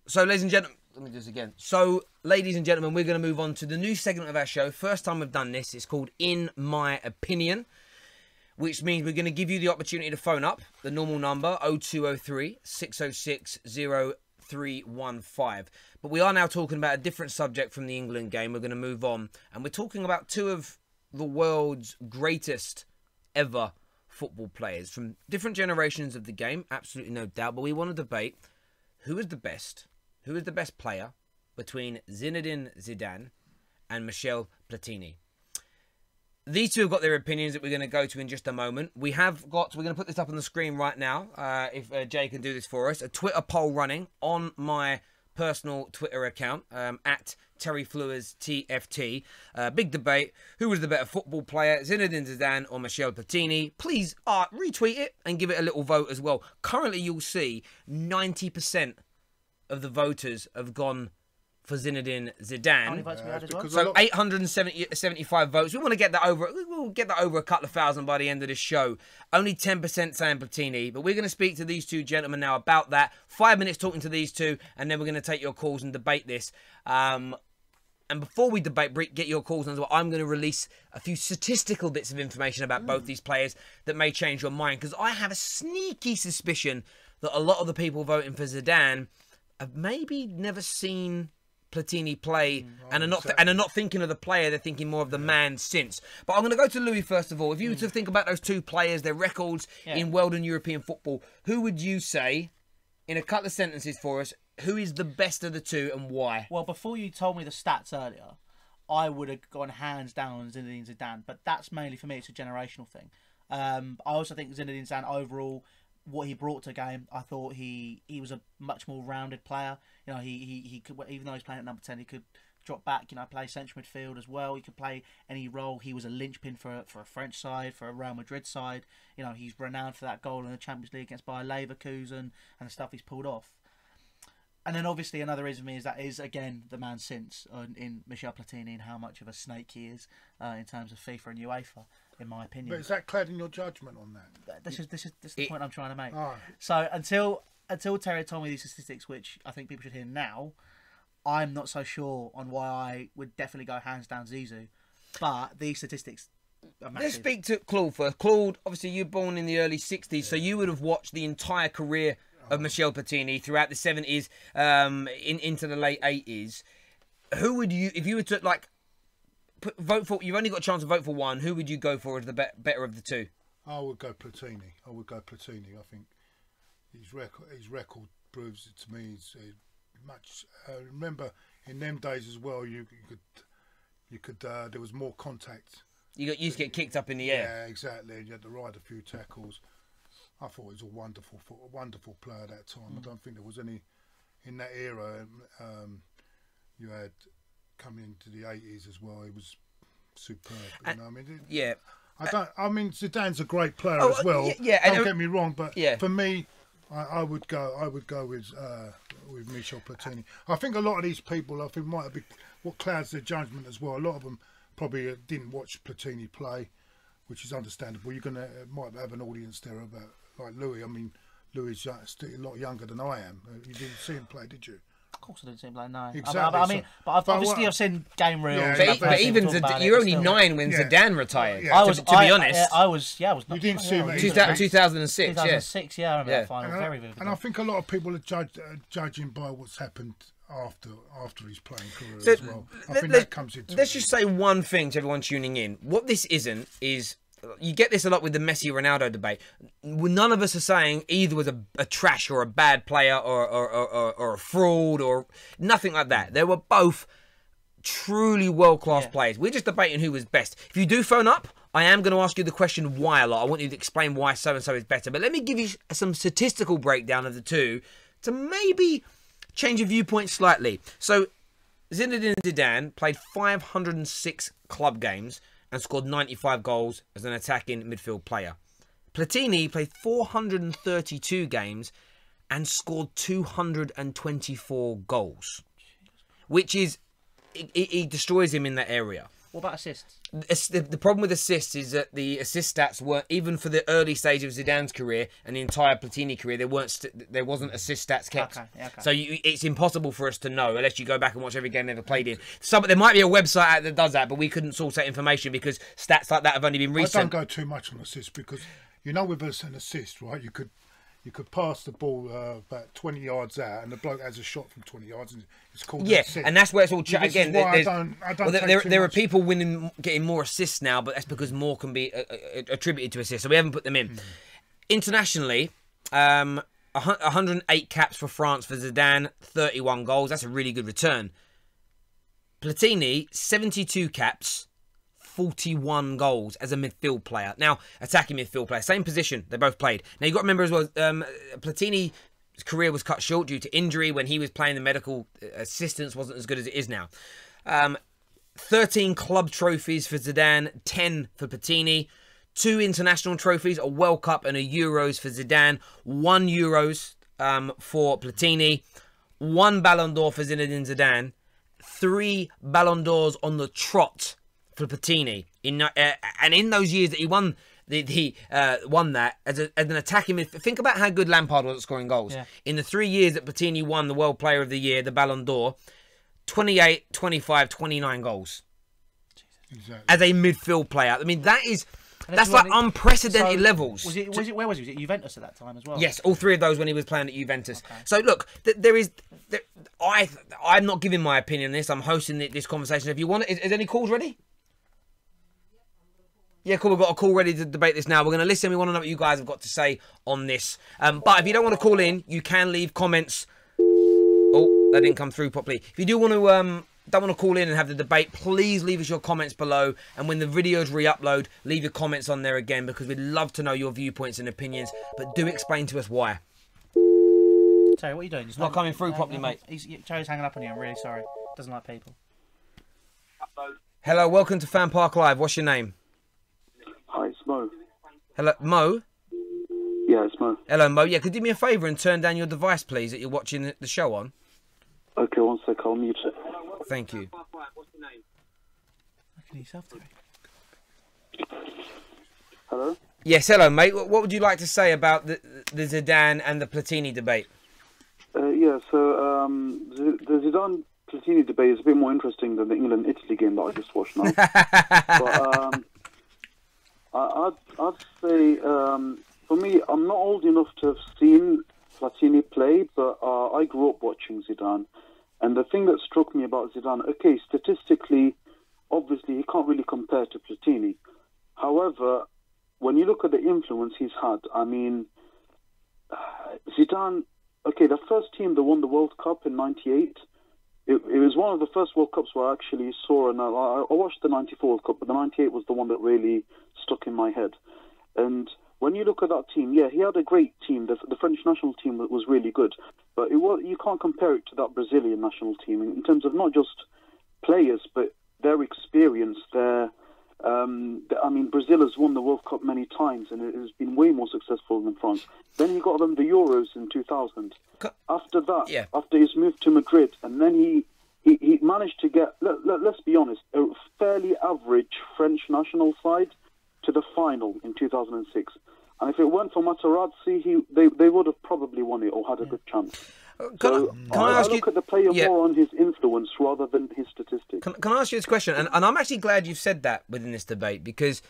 [SPEAKER 1] So, ladies and gentlemen, let me do this again. So, ladies and gentlemen, we're going to move on to the new segment of our show. First time we've done this. It's called In My Opinion, which means we're going to give you the opportunity to phone up the normal number 0203 606 0315. But we are now talking about a different subject from the England game. We're going to move on, and we're talking about two of the world's greatest ever football players from different generations of the game, absolutely no doubt. But we want to debate who is the best player between Zinedine Zidane and Michel Platini. These two have got their opinions that we're going to go to in just a moment. We're going to put this up on the screen right now, if Jay can do this for us. A Twitter poll running on my personal Twitter account, at Terry Flewers TFT. Big debate. Who was the better football player, Zinedine Zidane or Michel Platini? Please retweet it and give it a little vote as well. Currently, you'll see 90% of the voters have gone for Zinedine Zidane.
[SPEAKER 2] How many votes we had as well?
[SPEAKER 1] So 875 votes. We want to get that over. We'll get that over a couple of thousand by the end of this show. Only 10% saying Platini. But we're going to speak to these two gentlemen now about that. 5 minutes talking to these two, and then we're going to take your calls and debate this. And before we debate, get your calls as well, I'm going to release a few statistical bits of information about both these players that may change your mind. Because I have a sneaky suspicion that a lot of the people voting for Zidane have maybe never seen Platini play and are not thinking of the player, they're thinking more of the man since. But I'm going to go to Louis first of all. If you were to think about those two players, their records in world and European football, who would you say, in a couple of sentences for us, who is the best of the two and why?
[SPEAKER 2] Well, before you told me the stats earlier, I would have gone hands down on Zinedine Zidane, but that's mainly for me, it's a generational thing. I also think Zinedine Zidane overall, what he brought to the game, I thought he was a much more rounded player. You know, he could, even though he's playing at number 10, he could drop back, you know, play central midfield as well. He could play any role. He was a linchpin for a French side, for a Real Madrid side. You know, he's renowned for that goal in the Champions League against Bayer Leverkusen and the stuff he's pulled off. And then obviously another reason for me is again the man since in Michel Platini and how much of a snake he is in terms of FIFA and UEFA, in my opinion.
[SPEAKER 3] But is that clad in your judgment on that?
[SPEAKER 2] This is the point I'm trying to make.
[SPEAKER 3] Oh.
[SPEAKER 2] So until Terry told me these statistics, which I think people should hear now, I'm not so sure on why I would definitely go hands down Zizou. But these statistics are massive.
[SPEAKER 1] Let's speak to Claude first. Claude, obviously you're born in the early 60s, so you would have watched the entire career of Michel Platini throughout the 70s into the late 80s. Who would you, if you were to vote for, you've only got a chance to vote for one, who would you go for as the better of the two?
[SPEAKER 3] I would go Platini. I think his record proves it to me. It's much. Remember in them days as well, you could there was more contact.
[SPEAKER 1] You used to get kicked up in the air.
[SPEAKER 3] Yeah, exactly. You had to ride a few tackles. I thought he was a wonderful player at that time. I don't think there was any in that era. You had coming into the 80s as well. He was superb. You know, I mean, I mean, Zidane's a great player as well. Don't get me wrong, but for me, I would go with Michel Platini. I think a lot of these people, I think, might have been what clouds their judgment as well. A lot of them probably didn't watch Platini play, which is understandable. You're gonna might have an audience there about like Louis. I mean, Louis is still a lot younger than I am. You didn't see him play, did you?
[SPEAKER 2] Of course I didn't see him play, no.
[SPEAKER 3] Exactly.
[SPEAKER 2] I mean, but I've seen game reels.
[SPEAKER 1] Yeah, but even you're only 9 when Zidane retired.
[SPEAKER 3] Yeah.
[SPEAKER 1] To be honest,
[SPEAKER 2] I was not.
[SPEAKER 3] You didn't see him.
[SPEAKER 1] 2006.
[SPEAKER 2] 2006, I remember that final very vividly.
[SPEAKER 3] And I think a lot of people are judging by what's happened after his playing career as well. I think that comes into.
[SPEAKER 1] Let's just say one thing to everyone tuning in. What this isn't is. You get this a lot with the Messi-Ronaldo debate. None of us are saying either was a trash or a bad player or a fraud or nothing like that. They were both truly world-class players. We're just debating who was best. If you do phone up, I am going to ask you the question why a lot. I want you to explain why so-and-so is better. But let me give you some statistical breakdown of the two to maybe change your viewpoint slightly. So Zinedine Zidane played 506 club games and scored 95 goals as an attacking midfield player. Platini played 432 games and scored 224 goals, which is, he destroys him in that area.
[SPEAKER 2] What about assists?
[SPEAKER 1] The problem with assists is that the assist stats weren't, even for the early stage of Zidane's career and the entire Platini career, there wasn't assist stats kept.
[SPEAKER 2] Okay.
[SPEAKER 1] So it's impossible for us to know unless you go back and watch every game they ever played in. There might be a website out that does that, but we couldn't source that information because stats like that have only been recent.
[SPEAKER 3] I don't go too much on assists because, you know, with an assist, right, you could pass the ball about 20 yards out, and the bloke has a shot from 20 yards, and it's called an assist.
[SPEAKER 1] And that's where it's all again. There are
[SPEAKER 3] much.
[SPEAKER 1] people getting more assists now, but that's because more can be attributed to assists. So we haven't put them in. Internationally, 108 caps for France for Zidane, 31 goals. That's a really good return. Platini, 72 caps. 41 goals as a midfield player. Now, attacking midfield player, same position they both played. Now, you've got to remember as well, Platini's career was cut short due to injury. When he was playing, the medical assistance wasn't as good as it is now. 13 club trophies for Zidane, 10 for Platini. 2 international trophies, a World Cup and a Euros for Zidane. 1 Euros for Platini. 1 Ballon d'Or for Zinedine Zidane. 3 Ballon d'Ors on the trot for Platini, and in those years that he won won that as an attacking midfielder. Think about how good Lampard was at scoring goals. Yeah. In the 3 years that Platini won the World Player of the Year, the Ballon d'Or, 28, 25, 29 goals. Exactly. As a midfield player. I mean, that is That's like unprecedented levels.
[SPEAKER 2] Was it? Where was he? Was it Juventus at that time as well?
[SPEAKER 1] Yes, all three of those when he was playing at Juventus.
[SPEAKER 2] Okay.
[SPEAKER 1] So look, I'm not giving my opinion on this. I'm hosting this conversation. If you want, is any calls ready? Yeah, cool. We've got a call ready to debate this now. We're going to listen. We want to know what you guys have got to say on this. But if you don't want to call in, you can leave comments. Oh, that didn't come through properly. If you do want to don't want to call in and have the debate, please leave us your comments below. And when the videos re-upload, leave your comments on there again, because we'd love to know your viewpoints and opinions. But do explain to us why.
[SPEAKER 2] Terry, what are you doing?
[SPEAKER 1] It's not coming through properly, mate.
[SPEAKER 2] Terry's hanging up on you. I'm really sorry. Doesn't like people.
[SPEAKER 1] Hello, welcome to FanPark Live. What's your name?
[SPEAKER 5] Hi, it's Mo.
[SPEAKER 1] Hello, Mo?
[SPEAKER 5] Yeah, it's Mo.
[SPEAKER 1] Hello, Mo. Yeah, could you do me a favour and turn down your device, please, that you're watching the show on?
[SPEAKER 5] Okay, one sec, I'll mute it.
[SPEAKER 1] Thank you.
[SPEAKER 6] What's your name?
[SPEAKER 2] Look at yourself, Terry.
[SPEAKER 5] Hello?
[SPEAKER 1] Yes, hello, mate. What would you like to say about the Zidane and the Platini debate?
[SPEAKER 5] The Zidane Platini debate is a bit more interesting than the England-Italy game that I just watched now. But I'd say, for me, I'm not old enough to have seen Platini play, but I grew up watching Zidane. And the thing that struck me about Zidane, okay, statistically, obviously, he can't really compare to Platini. However, when you look at the influence he's had, I mean, Zidane, okay, the first team that won the World Cup in '98, it was one of the first World Cups where I actually saw, and I watched the '94 World Cup, but the '98 was the one that really stuck in my head. And when you look at that team, yeah, he had a great team. The French national team was really good, but you can't compare it to that Brazilian national team in terms of not just players, but their experience. I mean, Brazil has won the World Cup many times, and it has been way more successful than France. Then he got them the Euros in 2000. After that,
[SPEAKER 1] yeah.
[SPEAKER 5] After his move to Madrid, and then he managed to get, let's be honest, a fairly average French national side to the final in 2006. And if it weren't for Materazzi, they would have probably won it or had a good chance.
[SPEAKER 1] Can I ask you?
[SPEAKER 5] I look at the player more on his influence rather than his statistics.
[SPEAKER 1] Can I ask you this question? And I'm actually glad you've said that within this debate, because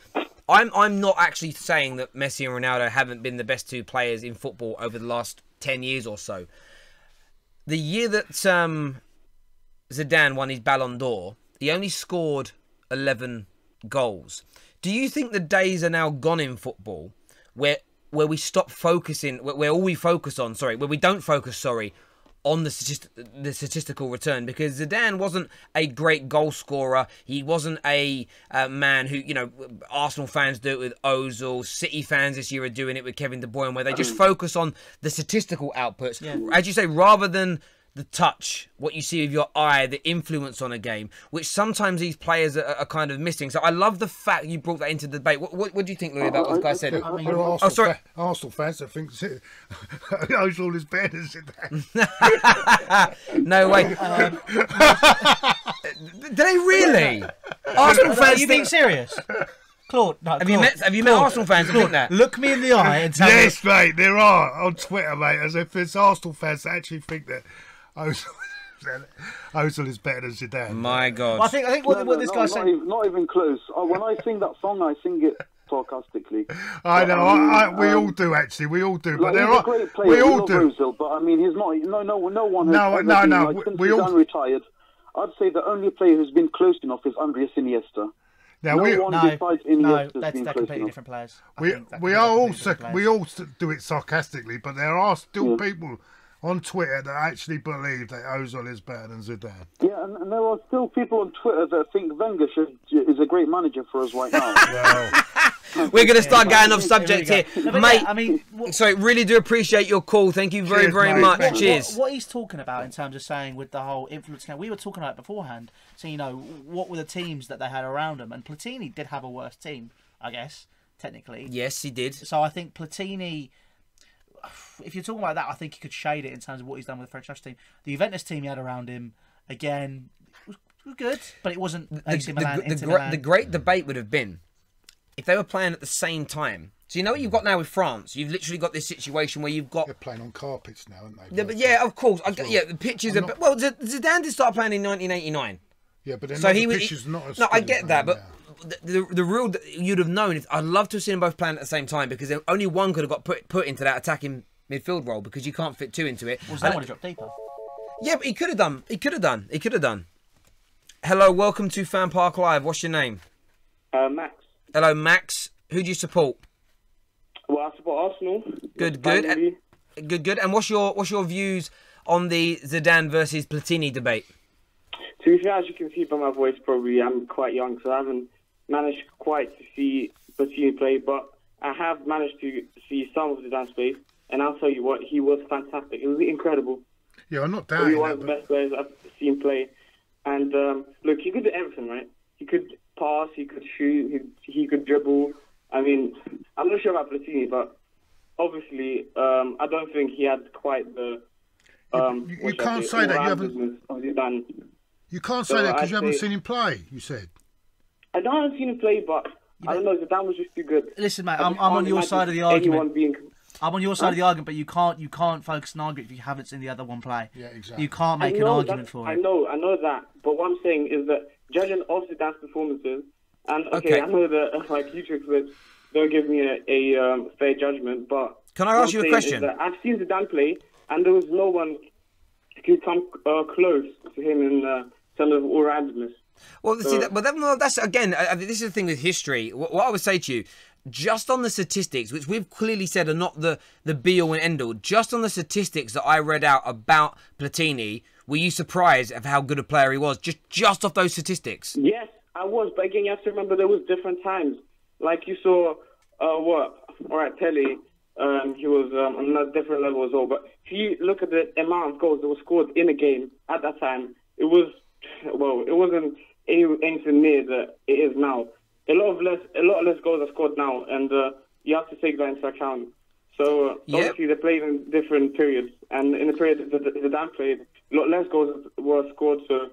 [SPEAKER 1] I'm not actually saying that Messi and Ronaldo haven't been the best two players in football over the last 10 years or so. The year that Zidane won his Ballon d'Or, he only scored 11 goals. Do you think the days are now gone in football where we stop focusing, where we don't focus, on the statistical return? Because Zidane wasn't a great goal scorer. He wasn't a man who, Arsenal fans do it with Ozil. City fans this year are doing it with Kevin De Bruyne, where they just focus on the statistical outputs. Yeah. As you say, rather than the touch, what you see with your eye, the influence on a game, which sometimes these players are kind of missing. So I love the fact you brought that into the debate. What do you think, Louis, about what the guy said?
[SPEAKER 3] Arsenal fans that think Ozil is better than Zidane.
[SPEAKER 1] No way. Do they really? Arsenal fans?
[SPEAKER 2] Are you being serious? Claude, no,
[SPEAKER 1] have you met Arsenal fans who think that?
[SPEAKER 2] Look me in the eye and tell me.
[SPEAKER 3] Yes, mate, there are on Twitter, mate, as if there's Arsenal fans that actually think that Ozil is better than Zidane.
[SPEAKER 1] My God.
[SPEAKER 2] Well, I think what this guy's saying...
[SPEAKER 5] Not even close. When I sing that song, I sing it sarcastically.
[SPEAKER 3] I know, we all do, actually. We all do. But there are...
[SPEAKER 5] Great player.
[SPEAKER 3] We all do.
[SPEAKER 5] Ozil, but I mean, he's not... No one has
[SPEAKER 3] No.
[SPEAKER 5] Since
[SPEAKER 3] We all...
[SPEAKER 5] Zidane retired, I'd say the only player who's been close enough is Andreas Iniesta.
[SPEAKER 3] Now,
[SPEAKER 2] they're completely different players.
[SPEAKER 3] We all do it sarcastically, but there are still people on Twitter that actually believe that Ozil is better than Zidane.
[SPEAKER 5] Yeah, and there are still people on Twitter that think Wenger is a great manager for us right now.
[SPEAKER 1] We're going to start going off subject here. Mate, really do appreciate your call. Thank you very, very much. Cheers.
[SPEAKER 2] What he's talking about in terms of saying with the whole influence, we were talking about it beforehand. So, what were the teams that they had around him? And Platini did have a worse team, I guess, technically.
[SPEAKER 1] Yes, he did.
[SPEAKER 2] So I think Platini, if you're talking about that, I think you could shade it in terms of what he's done with the French national team. The Juventus team he had around him, again, was good, but it wasn't AC Milan, Inter Milan.
[SPEAKER 1] The great debate would have been if they were playing at the same time. So what you've got now with France? You've literally got this situation where you've got...
[SPEAKER 3] They're playing on carpets now, aren't they?
[SPEAKER 1] Yeah, but yeah, of course. The pitches are... Well, Zidane did start playing in 1989.
[SPEAKER 3] Yeah, but then
[SPEAKER 1] so
[SPEAKER 3] the pitches not as...
[SPEAKER 1] No, I get that, but the rule that you'd have known, I'd love to have seen them both playing at the same time, because only one could have got put into that attacking midfield role, because you can't fit two into it.
[SPEAKER 2] Was that one to drop deeper?
[SPEAKER 1] Yeah, but he could have done. He could have done. Hello, welcome to FanPark Live. What's your name?
[SPEAKER 7] Max.
[SPEAKER 1] Hello, Max. Who do you support?
[SPEAKER 7] Well, I support Arsenal.
[SPEAKER 1] Good. And what's your views on the Zidane versus Platini debate?
[SPEAKER 7] To be fair, as you can see by my voice, probably I'm quite young, so I haven't managed quite to see Platini play, but I have managed to see some of Zidane's play, and I'll tell you what, he was fantastic. It was incredible.
[SPEAKER 3] Yeah, I'm not doubting
[SPEAKER 7] one of the best players I've seen play. And look, he could do everything, right? He could pass, he could shoot, he could dribble. I mean, I'm not sure about Platini, but obviously, I don't think he had quite the.
[SPEAKER 3] You can't say that you haven't. You can't say that because you haven't seen him play. You said.
[SPEAKER 7] I haven't seen him play, but I don't know. Zidane was just too good.
[SPEAKER 2] Listen, mate, I'm on your side of the argument. I'm on your side of the argument, but you can't focus an argument if you haven't seen the other one play.
[SPEAKER 3] Yeah, exactly.
[SPEAKER 2] You can't make an argument for it.
[SPEAKER 7] I know that. But what I'm saying is that judging of Zidane's performances, and okay, I know that like YouTube clips don't give me a fair judgment, but
[SPEAKER 1] can I ask you a question?
[SPEAKER 7] I've seen Zidane play, and there was no one who could come close to him in terms of all-roundedness.
[SPEAKER 1] Well, see, that's again. This is the thing with history. What I would say to you, just on the statistics, which we've clearly said are not the be-all and end-all, just on the statistics that I read out about Platini, were you surprised of how good a player he was? Just off those statistics?
[SPEAKER 7] Yes, I was. But again, you have to remember there was different times. Like you saw, Pelé, he was on a different level as well. But if you look at the amount of goals that were scored in a game at that time, it wasn't anything near that it is now. A lot less goals are scored now, and you have to take that into account. So obviously they played in different periods, and in the period that Zidane played, a lot less goals were scored. So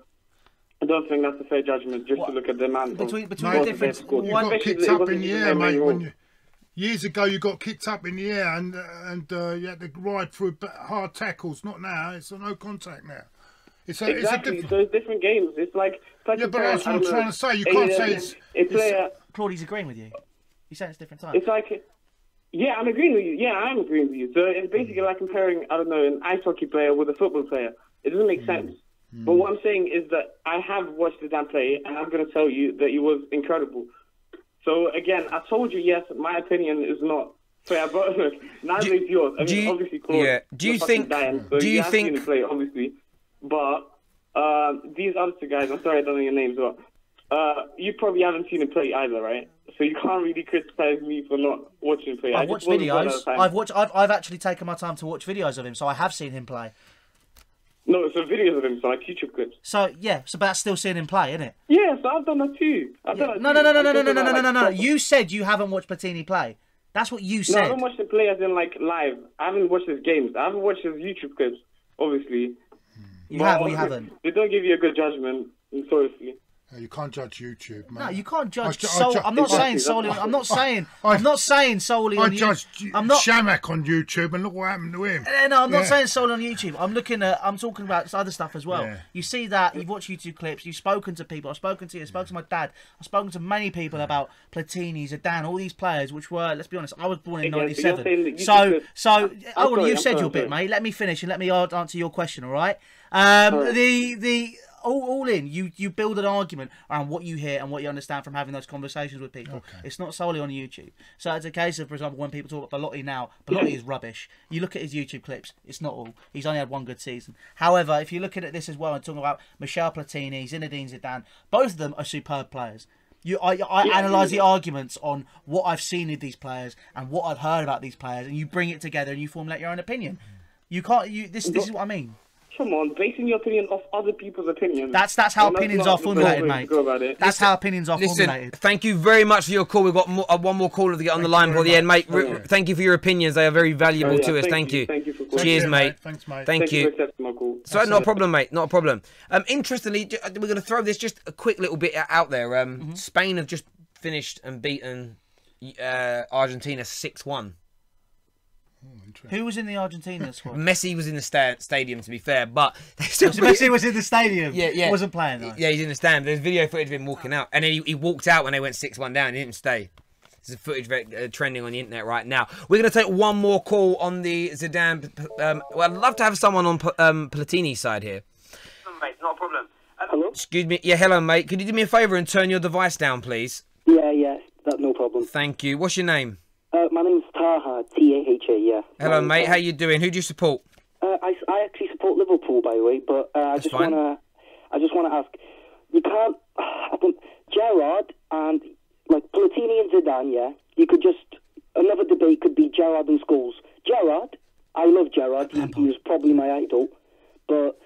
[SPEAKER 7] I don't think that's a fair judgment just to look at the amount.
[SPEAKER 2] Between the difference,
[SPEAKER 3] you got kicked up in the air, mate. Years ago, you got kicked up in the air, and you had to ride through hard tackles. Not now. It's no contact now.
[SPEAKER 7] So it's different games. It's like
[SPEAKER 3] yeah, but that's what I'm trying to say. You can't say it's
[SPEAKER 2] Claudi's agreeing with you. He's saying it's different times.
[SPEAKER 7] It's like, yeah, I'm agreeing with you. Yeah, I'm agreeing with you. So it's basically like comparing, I don't know, an ice hockey player with a football player. It doesn't make sense. But what I'm saying is that I have watched Zidane play, and I'm going to tell you that he was incredible. So again, I told you, yes, my opinion is not fair, but look, neither is yours. I mean, obviously, Claude,
[SPEAKER 1] yeah. Do you think?
[SPEAKER 7] Play, obviously. But these other two guys, I'm sorry I don't know your names, but you probably haven't seen him play either, right? So you can't really criticize me for not watching him play.
[SPEAKER 2] I've watched videos. I've actually taken my time to watch videos of him, so I have seen him play.
[SPEAKER 7] No, so videos of him, so like YouTube clips.
[SPEAKER 2] So yeah, so that's still seeing him play, isn't it?
[SPEAKER 7] Yeah, so I've done that too.
[SPEAKER 2] No. You said you haven't watched Platini play. That's what you said.
[SPEAKER 7] No, I haven't watched him play as in like live. I haven't watched his games. I haven't watched his YouTube clips, obviously.
[SPEAKER 2] You have or you haven't?
[SPEAKER 7] They don't give you a good judgment, notoriously.
[SPEAKER 3] You can't judge YouTube, man.
[SPEAKER 2] No, you can't judge. I'm not saying solely. I'm not saying solely.
[SPEAKER 3] I judged Shamak on YouTube, and look what happened to him.
[SPEAKER 2] No, I'm not saying solely on YouTube. I'm talking about other stuff as well. Yeah. You see that, you've watched YouTube clips, you've spoken to people. I've spoken to you. I've spoken to my dad. I've spoken to many people about Platini, Zidane, all these players, which were, let's be honest, I was born in '97. You've said your bit, mate. Let me finish and let me answer your question. All right. All in, you build an argument around what you hear and what you understand from having those conversations with people. Okay. It's not solely on YouTube. So it's a case of, for example, when people talk about Belotti now, Belotti is rubbish. You look at his YouTube clips, it's not all. He's only had one good season. However, if you're looking at this as well and talking about Michel Platini, Zinedine Zidane, both of them are superb players. I analyse the arguments on what I've seen with these players and what I've heard about these players, and you bring it together and you formulate your own opinion. You can't. This is what I mean.
[SPEAKER 7] Come on, basing your opinion off other people's opinions.
[SPEAKER 2] That's how opinions are formulated, mate. That's how opinions are formulated.
[SPEAKER 1] Thank you very much for your call. We've got one more caller to get on the line before the end, mate. Thank you for your opinions. They are very valuable to us. Thank you.
[SPEAKER 7] Thank you for calling.
[SPEAKER 1] Cheers, mate.
[SPEAKER 3] Thanks, mate.
[SPEAKER 1] Thank you.
[SPEAKER 7] For accepting my call.
[SPEAKER 1] So, not a problem, mate. Not a problem. Interestingly, we're going to throw this just a quick little bit out there. Spain have just finished and beaten Argentina 6-1.
[SPEAKER 2] Who was in the Argentina squad?
[SPEAKER 1] Messi was in the stadium, to be fair, but
[SPEAKER 2] Messi was in the stadium.
[SPEAKER 1] Yeah.
[SPEAKER 2] Wasn't playing though.
[SPEAKER 1] Yeah, he's in the stand. There's video footage of him walking out, and then he walked out when they went 6-1 down. He didn't stay. There's footage trending on the internet right now. We're going to take one more call on the Zidane. Well, I'd love to have someone on Platini's side here.
[SPEAKER 8] Mate, not a problem.
[SPEAKER 7] Hello?
[SPEAKER 1] Excuse me. Yeah, hello, mate. Could you do me a favour and turn your device down, please?
[SPEAKER 7] Yeah, that's no problem.
[SPEAKER 1] Thank you. What's your name?
[SPEAKER 7] My name's Taha, Taha, yeah.
[SPEAKER 1] Hello, mate. How you doing? Who do you support?
[SPEAKER 7] I actually support Liverpool, by the way, but I just want to ask, you can't, I think, Gerrard and, like, Platini and Zidane, yeah, you could just, another debate could be Gerrard and Scholes. Gerrard, I love Gerrard, he was probably my idol, but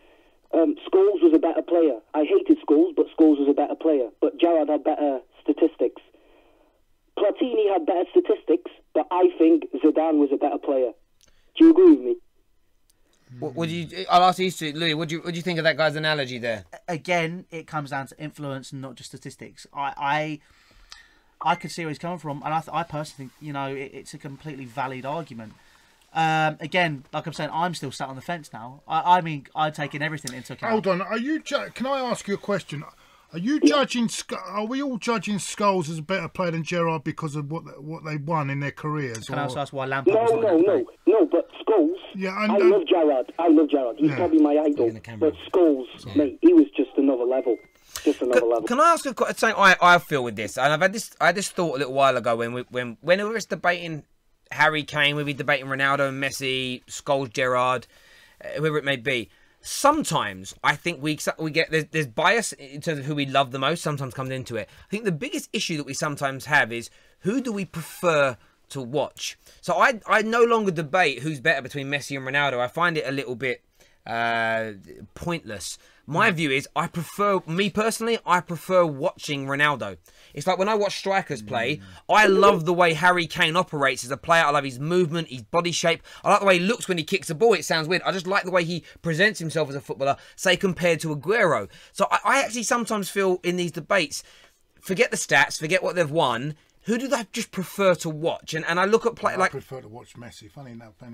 [SPEAKER 7] Scholes was a better player. I hated Scholes, but Scholes was a better player, but Gerrard had better statistics. Platini had better statistics, but I think Zidane was a better player. Do you agree with me?
[SPEAKER 1] I'll ask you two, Louis. What do you think of that guy's analogy there?
[SPEAKER 2] Again, it comes down to influence and not just statistics. I could see where he's coming from, and I personally think it's a completely valid argument. Again, like I'm saying, I'm still sat on the fence now. I mean, I've taken everything into account.
[SPEAKER 3] Hold on, can I ask you a question? Are you judging? Are we all judging Scholes as a better player than Gerrard because of what they won in their careers?
[SPEAKER 2] Can I also ask why Lampard?
[SPEAKER 7] No. But Scholes.
[SPEAKER 3] Yeah,
[SPEAKER 7] I love Gerrard. He's probably my idol. But Scholes, mate, he was just another level.
[SPEAKER 1] Can I ask something I feel with this? And I had this thought a little while ago when we were debating Harry Kane, we were debating Ronaldo and Messi, Scholes, Gerrard, whoever it may be. Sometimes I think we get there's bias in terms of who we love the most. Sometimes comes into it. I think the biggest issue that we sometimes have is who do we prefer to watch. So I no longer debate who's better between Messi and Ronaldo. I find it a little bit pointless. My view is I prefer watching Ronaldo. It's like when I watch strikers play, I love the way Harry Kane operates as a player. I love his movement, his body shape. I like the way he looks when he kicks the ball. It sounds weird. I just like the way he presents himself as a footballer, say, compared to Aguero. So I actually sometimes feel in these debates, forget the stats, forget what they've won, who do they just prefer to watch? And I look at I
[SPEAKER 3] prefer to watch Messi. Funny enough, but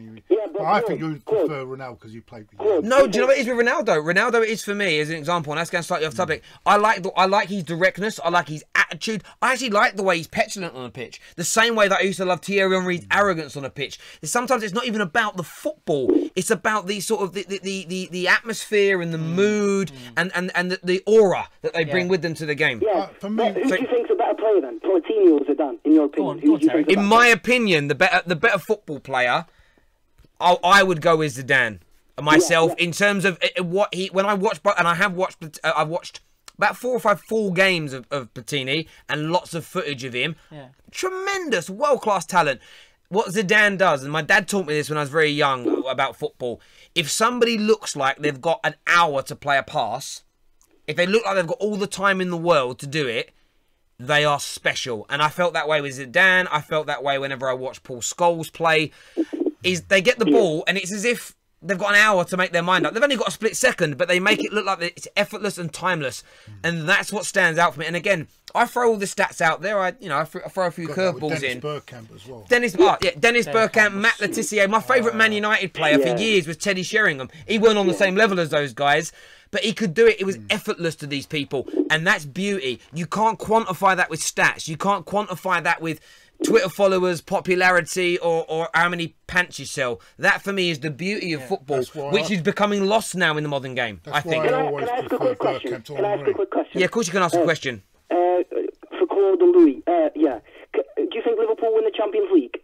[SPEAKER 3] I think you prefer Ronaldo because you played with him.
[SPEAKER 1] No, do you know what it is with Ronaldo? Ronaldo is for me, as an example, and that's going slightly off topic. I like his directness. I like his attitude. I actually like the way he's petulant on a pitch. The same way that I used to love Thierry Henry's arrogance on a pitch. Sometimes it's not even about the football. It's about the sort of the atmosphere and the mood and the aura that they bring with them to the game.
[SPEAKER 7] Yeah, for me, who do you think's a better player then? Platini or Zidane, in your opinion?
[SPEAKER 1] In my opinion, the better football player, I would go with Zidane myself in terms of what he. When I watch, and I've watched about 4 or 5 full games of Platini and lots of footage of him. Yeah. Tremendous, world-class talent. What Zidane does, and my dad taught me this when I was very young about football. If somebody looks like they've got an hour to play a pass, if they look like they've got all the time in the world to do it, they are special. And I felt that way with Zidane. I felt that way whenever I watched Paul Scholes play. They get the ball, and it's as if they've got an hour to make their mind up. They've only got a split second, but they make it look like it's effortless and timeless. And that's what stands out for me. And again, I throw all the stats out there. I throw a few curveballs in.
[SPEAKER 3] Dennis Bergkamp as well.
[SPEAKER 1] Dennis Bergkamp, Matt Letizia. My favourite Man United player for years was Teddy Sheringham. He weren't on the same level as those guys, but he could do it. It was effortless to these people, and that's beauty. You can't quantify that with stats. You can't quantify that with Twitter followers, popularity, or how many pants you sell. That for me is the beauty of football, which is becoming lost now in the modern game. I think.
[SPEAKER 7] Can I ask a quick question?
[SPEAKER 1] Yeah, of course you can ask a question.
[SPEAKER 7] For Claude and Louis, do you think Liverpool win the Champions League?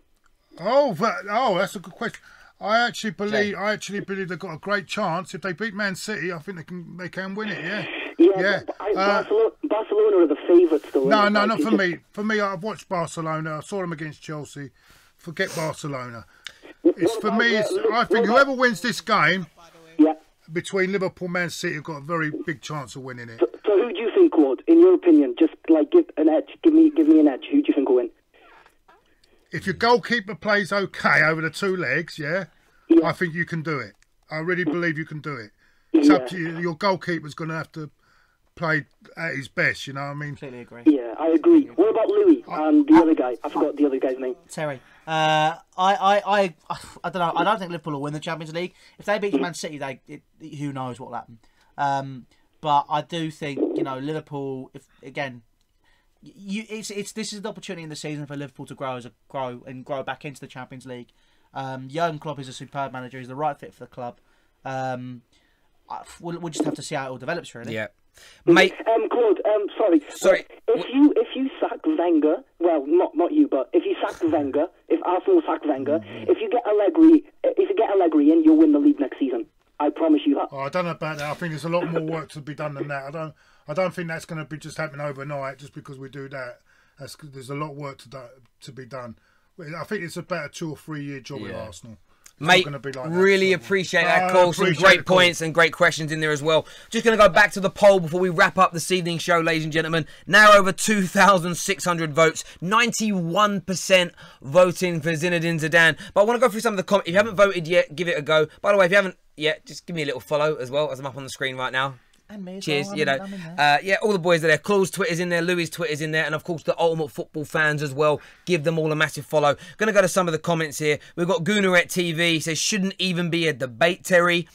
[SPEAKER 3] That's a good question. I actually believe they've got a great chance. If they beat Man City, I think they can win it. Yeah.
[SPEAKER 7] Barcelona are the favourites to win.
[SPEAKER 3] No, not for me. For me, I've watched Barcelona. I saw them against Chelsea. Forget Barcelona. I think whoever wins this game between Liverpool and Man City have got a very big chance of winning it.
[SPEAKER 7] So who do you think, Claude, in your opinion, just like give an edge, give me an edge, who do you think will win?
[SPEAKER 3] If your goalkeeper plays okay over the 2 legs, I think you can do it. I really believe you can do it. It's up to you. Your goalkeeper's going to have to play at his best, you know what I mean?
[SPEAKER 2] Completely agree.
[SPEAKER 7] Yeah,
[SPEAKER 8] I agree. What about Louis and the other guy? I forgot the other guy's name.
[SPEAKER 2] Terry. I don't know. I don't think Liverpool will win the Champions League. If they beat Man City, who knows what will happen. But I do think, you know, Liverpool. If again, this is the opportunity in the season for Liverpool to grow back into the Champions League. Jurgen Klopp is a superb manager. He's the right fit for the club. We'll just have to see how it all develops, really.
[SPEAKER 1] Yeah. Mate,
[SPEAKER 8] Claude, sorry. If you sack Wenger, well, not you, but if you sack Wenger, if Arsenal sack Wenger, if you get Allegri in, you'll win the league next season. I promise you that.
[SPEAKER 3] Oh, I don't know about that. I think there's a lot more work to be done than that. I don't think that's going to be just happening overnight just because we do that. There's a lot of work to be done. I think it's about a 2 or 3 year job with Arsenal.
[SPEAKER 1] Mate, really appreciate that call. Some great points and great questions in there as well. Just going to go back to the poll before we wrap up this evening's show, ladies and gentlemen. Now over 2,600 votes. 91% voting for Zinedine Zidane. But I want to go through some of the comments. If you haven't voted yet, give it a go. By the way, if you haven't yet, just give me a little follow as well as I'm up on the screen right now.
[SPEAKER 2] And me as
[SPEAKER 1] cheers,
[SPEAKER 2] well.
[SPEAKER 1] you know. Yeah, all the boys are there. Claude's Twitter's in there, Louis' Twitter's in there, and of course the Ultimate Football fans as well. Give them all a massive follow. Gonna go to some of the comments here. We've got Goonerette TV says shouldn't even be a debate, Terry.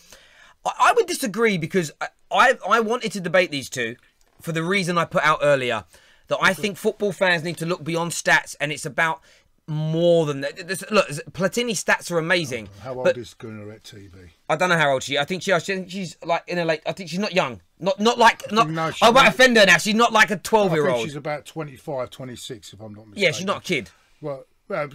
[SPEAKER 1] I would disagree because I wanted to debate these two for the reason I put out earlier. That I think football fans need to look beyond stats, and it's about more than that. Look, Platini's stats are amazing.
[SPEAKER 3] How old is Goonerette TV?
[SPEAKER 1] I don't know how old she is. I think she's like in her late. I think she's not young. Not. I might offend her now. She's not like a 12-year-old.
[SPEAKER 3] I think she's about 25, 26, if I'm not mistaken.
[SPEAKER 1] Yeah, she's not a kid.
[SPEAKER 3] Well,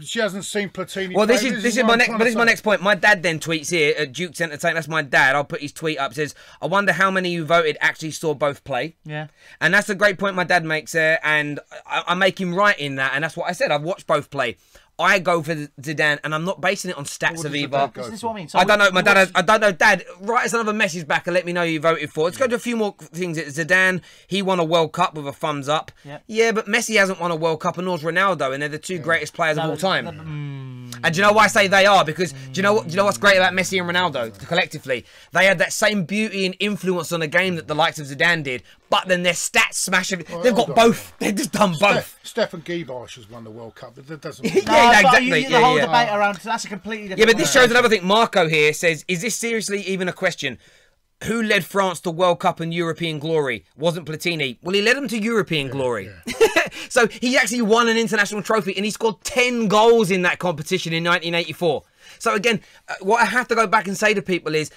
[SPEAKER 3] she hasn't seen Platini.
[SPEAKER 1] Well, this is my next point. My dad then tweets here at Duke's Entertainment. That's my dad. I'll put his tweet up. It says, "I wonder how many who voted actually saw both play."
[SPEAKER 2] Yeah,
[SPEAKER 1] and that's a great point my dad makes there, and I make him right in that. And that's what I said. I've watched both play. I go for Zidane, and I'm not basing it on stats of either.
[SPEAKER 2] This is what I mean. So
[SPEAKER 1] I don't know. My dad. I don't know. Dad, write us another message back and let me know you voted for. Let's go to a few more things. Zidane, he won a World Cup with a thumbs up. Yeah, but Messi hasn't won a World Cup, and nor Ronaldo, and they're the two greatest players of all time. And do you know why I say they are? Because do you know what's great about Messi and Ronaldo collectively? They had that same beauty and influence on the game that the likes of Zidane did. But then their stats smash. They've got both. They've just done both.
[SPEAKER 3] Stefan Giebach has won the World Cup, but that doesn't.
[SPEAKER 1] Yeah, exactly.
[SPEAKER 2] The whole debate around that's a completely different.
[SPEAKER 1] Yeah, but this shows another thing. Marco here says, "Is this seriously even a question? Who led France to World Cup and European glory? Wasn't Platini? Well, he led them to European glory. Yeah. So he actually won an international trophy, and he scored 10 goals in that competition in 1984. So again, what I have to go back and say to people is,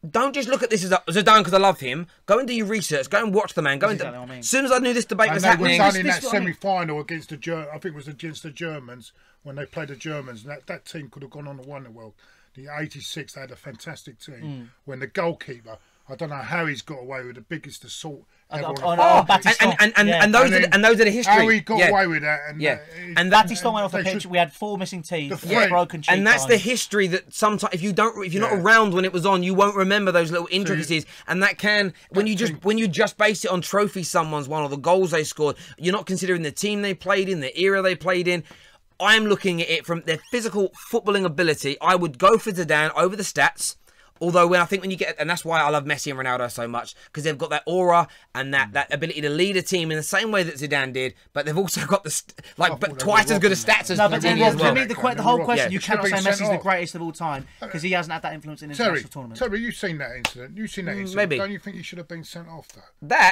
[SPEAKER 1] don't just look at this as Zidane because I love him. Go and do your research. Go and watch the man. As soon as I knew this debate was happening,
[SPEAKER 3] was in that semi-final against the I think it was against the Germans when they played the Germans. And that team could have gone on to win the world. The '86, they had a fantastic team. When the goalkeeper, I don't know how he's got away with the biggest assault ever.
[SPEAKER 1] And those are the history.
[SPEAKER 3] How he got away with that.
[SPEAKER 2] And Batista went off the pitch. We had 4 missing teeth, broken cheek.
[SPEAKER 1] And that's the history that sometimes if you're not around when it was on, you won't remember those little intricacies. And that can when you just base it on trophies someone's won or the goals they scored, you're not considering the team they played in, the era they played in. I'm looking at it from their physical footballing ability. I would go for Zidane over the stats. Although when you get, and that's why I love Messi and Ronaldo so much, because they've got that aura and that ability to lead a team in the same way that Zidane did, but they've also got but twice as good as stats as Platini as well.
[SPEAKER 2] For me, the whole question, you cannot say Messi's the greatest of all time because he hasn't had that influence in international tournaments.
[SPEAKER 3] Terry, you've seen that incident.
[SPEAKER 1] Maybe.
[SPEAKER 3] Don't you think he should have been sent off?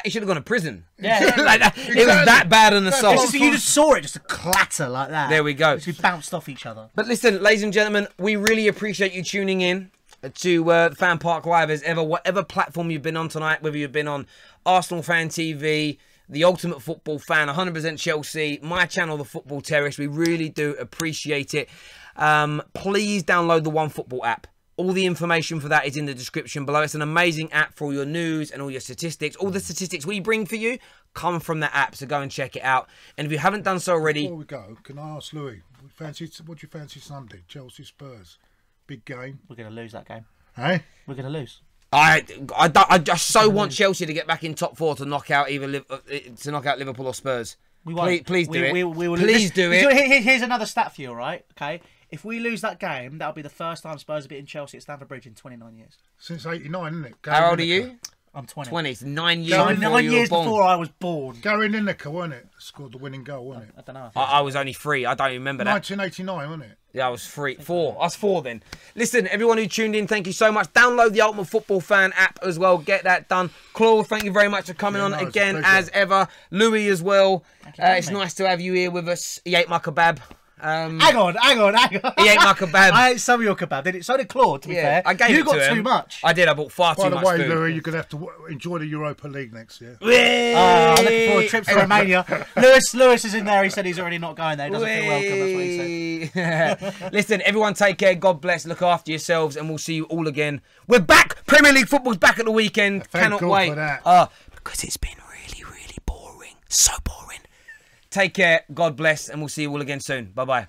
[SPEAKER 1] He should have gone to prison.
[SPEAKER 2] Yeah.
[SPEAKER 1] It was that bad an assault.
[SPEAKER 2] You just saw it, just a clatter like that.
[SPEAKER 1] There we go.
[SPEAKER 2] We bounced off each other.
[SPEAKER 1] But listen, ladies and gentlemen, we really appreciate you tuning in to FanPark Live as ever, whatever platform you've been on tonight, whether you've been on Arsenal Fan TV, the Ultimate Football Fan, 100% Chelsea, my channel, The Football Terrace. We really do appreciate it. Please download the One Football app. All the information for that is in the description below. It's an amazing app for all your news and all your statistics. All the statistics we bring for you come from the app, so go and check it out. And if you haven't done so already...
[SPEAKER 3] Before we go, can I ask Louis, what do you fancy Sunday? Chelsea Spurs. Big game.
[SPEAKER 2] We're going to lose that game.
[SPEAKER 3] Hey?
[SPEAKER 2] We're going to lose.
[SPEAKER 1] I just so want Chelsea to get back in top 4 to knock out Liverpool or Spurs.
[SPEAKER 2] We won't.
[SPEAKER 1] Please do it.
[SPEAKER 2] We will
[SPEAKER 1] please do it.
[SPEAKER 2] Here's another stat for you, all right? Okay. If we lose that game, that'll be the first time Spurs have beaten Chelsea at Stamford Bridge in 29 years.
[SPEAKER 3] Since '89, isn't it?
[SPEAKER 1] How old are you?
[SPEAKER 2] I'm 20.
[SPEAKER 1] 20. It's 9 years
[SPEAKER 3] Gary,
[SPEAKER 1] before
[SPEAKER 2] 9
[SPEAKER 1] you
[SPEAKER 2] years
[SPEAKER 1] were born.
[SPEAKER 2] before I was born.
[SPEAKER 3] Gary Lineker, wasn't it? Scored the winning goal, wasn't it?
[SPEAKER 2] I don't know.
[SPEAKER 1] I was only 3. I don't remember that.
[SPEAKER 3] 1989, wasn't it?
[SPEAKER 1] Yeah, I was 4. I was 4 then. Listen, everyone who tuned in, thank you so much. Download the Ultimate Football Fan app as well. Get that done. Claude, thank you very much for coming on again, as ever. Louis as well. It's nice to have you here with us. He ate my kebab.
[SPEAKER 2] Hang on.
[SPEAKER 1] He ate my kebab.
[SPEAKER 2] I ate some of your kebab, didn't it? So did Claude, to be fair.
[SPEAKER 1] I gave
[SPEAKER 2] you
[SPEAKER 1] it
[SPEAKER 2] got
[SPEAKER 1] to him.
[SPEAKER 2] too much.
[SPEAKER 1] I did. I bought far too much
[SPEAKER 3] By the way,
[SPEAKER 1] food.
[SPEAKER 3] Louis, you're going to have to enjoy the Europa League next year.
[SPEAKER 2] I'm looking forward to trips to Romania. Lewis is in there. He said he's already not going there. He doesn't feel welcome. That's what he said.
[SPEAKER 1] Listen, everyone take care. God bless. Look after yourselves. And we'll see you all again. We're back. Premier League football's back at the weekend.
[SPEAKER 3] Thank
[SPEAKER 1] Cannot
[SPEAKER 3] God
[SPEAKER 1] wait.
[SPEAKER 3] for that.
[SPEAKER 1] Because it's been really, really boring. So boring. Take care. God bless. And we'll see you all again soon. Bye-bye.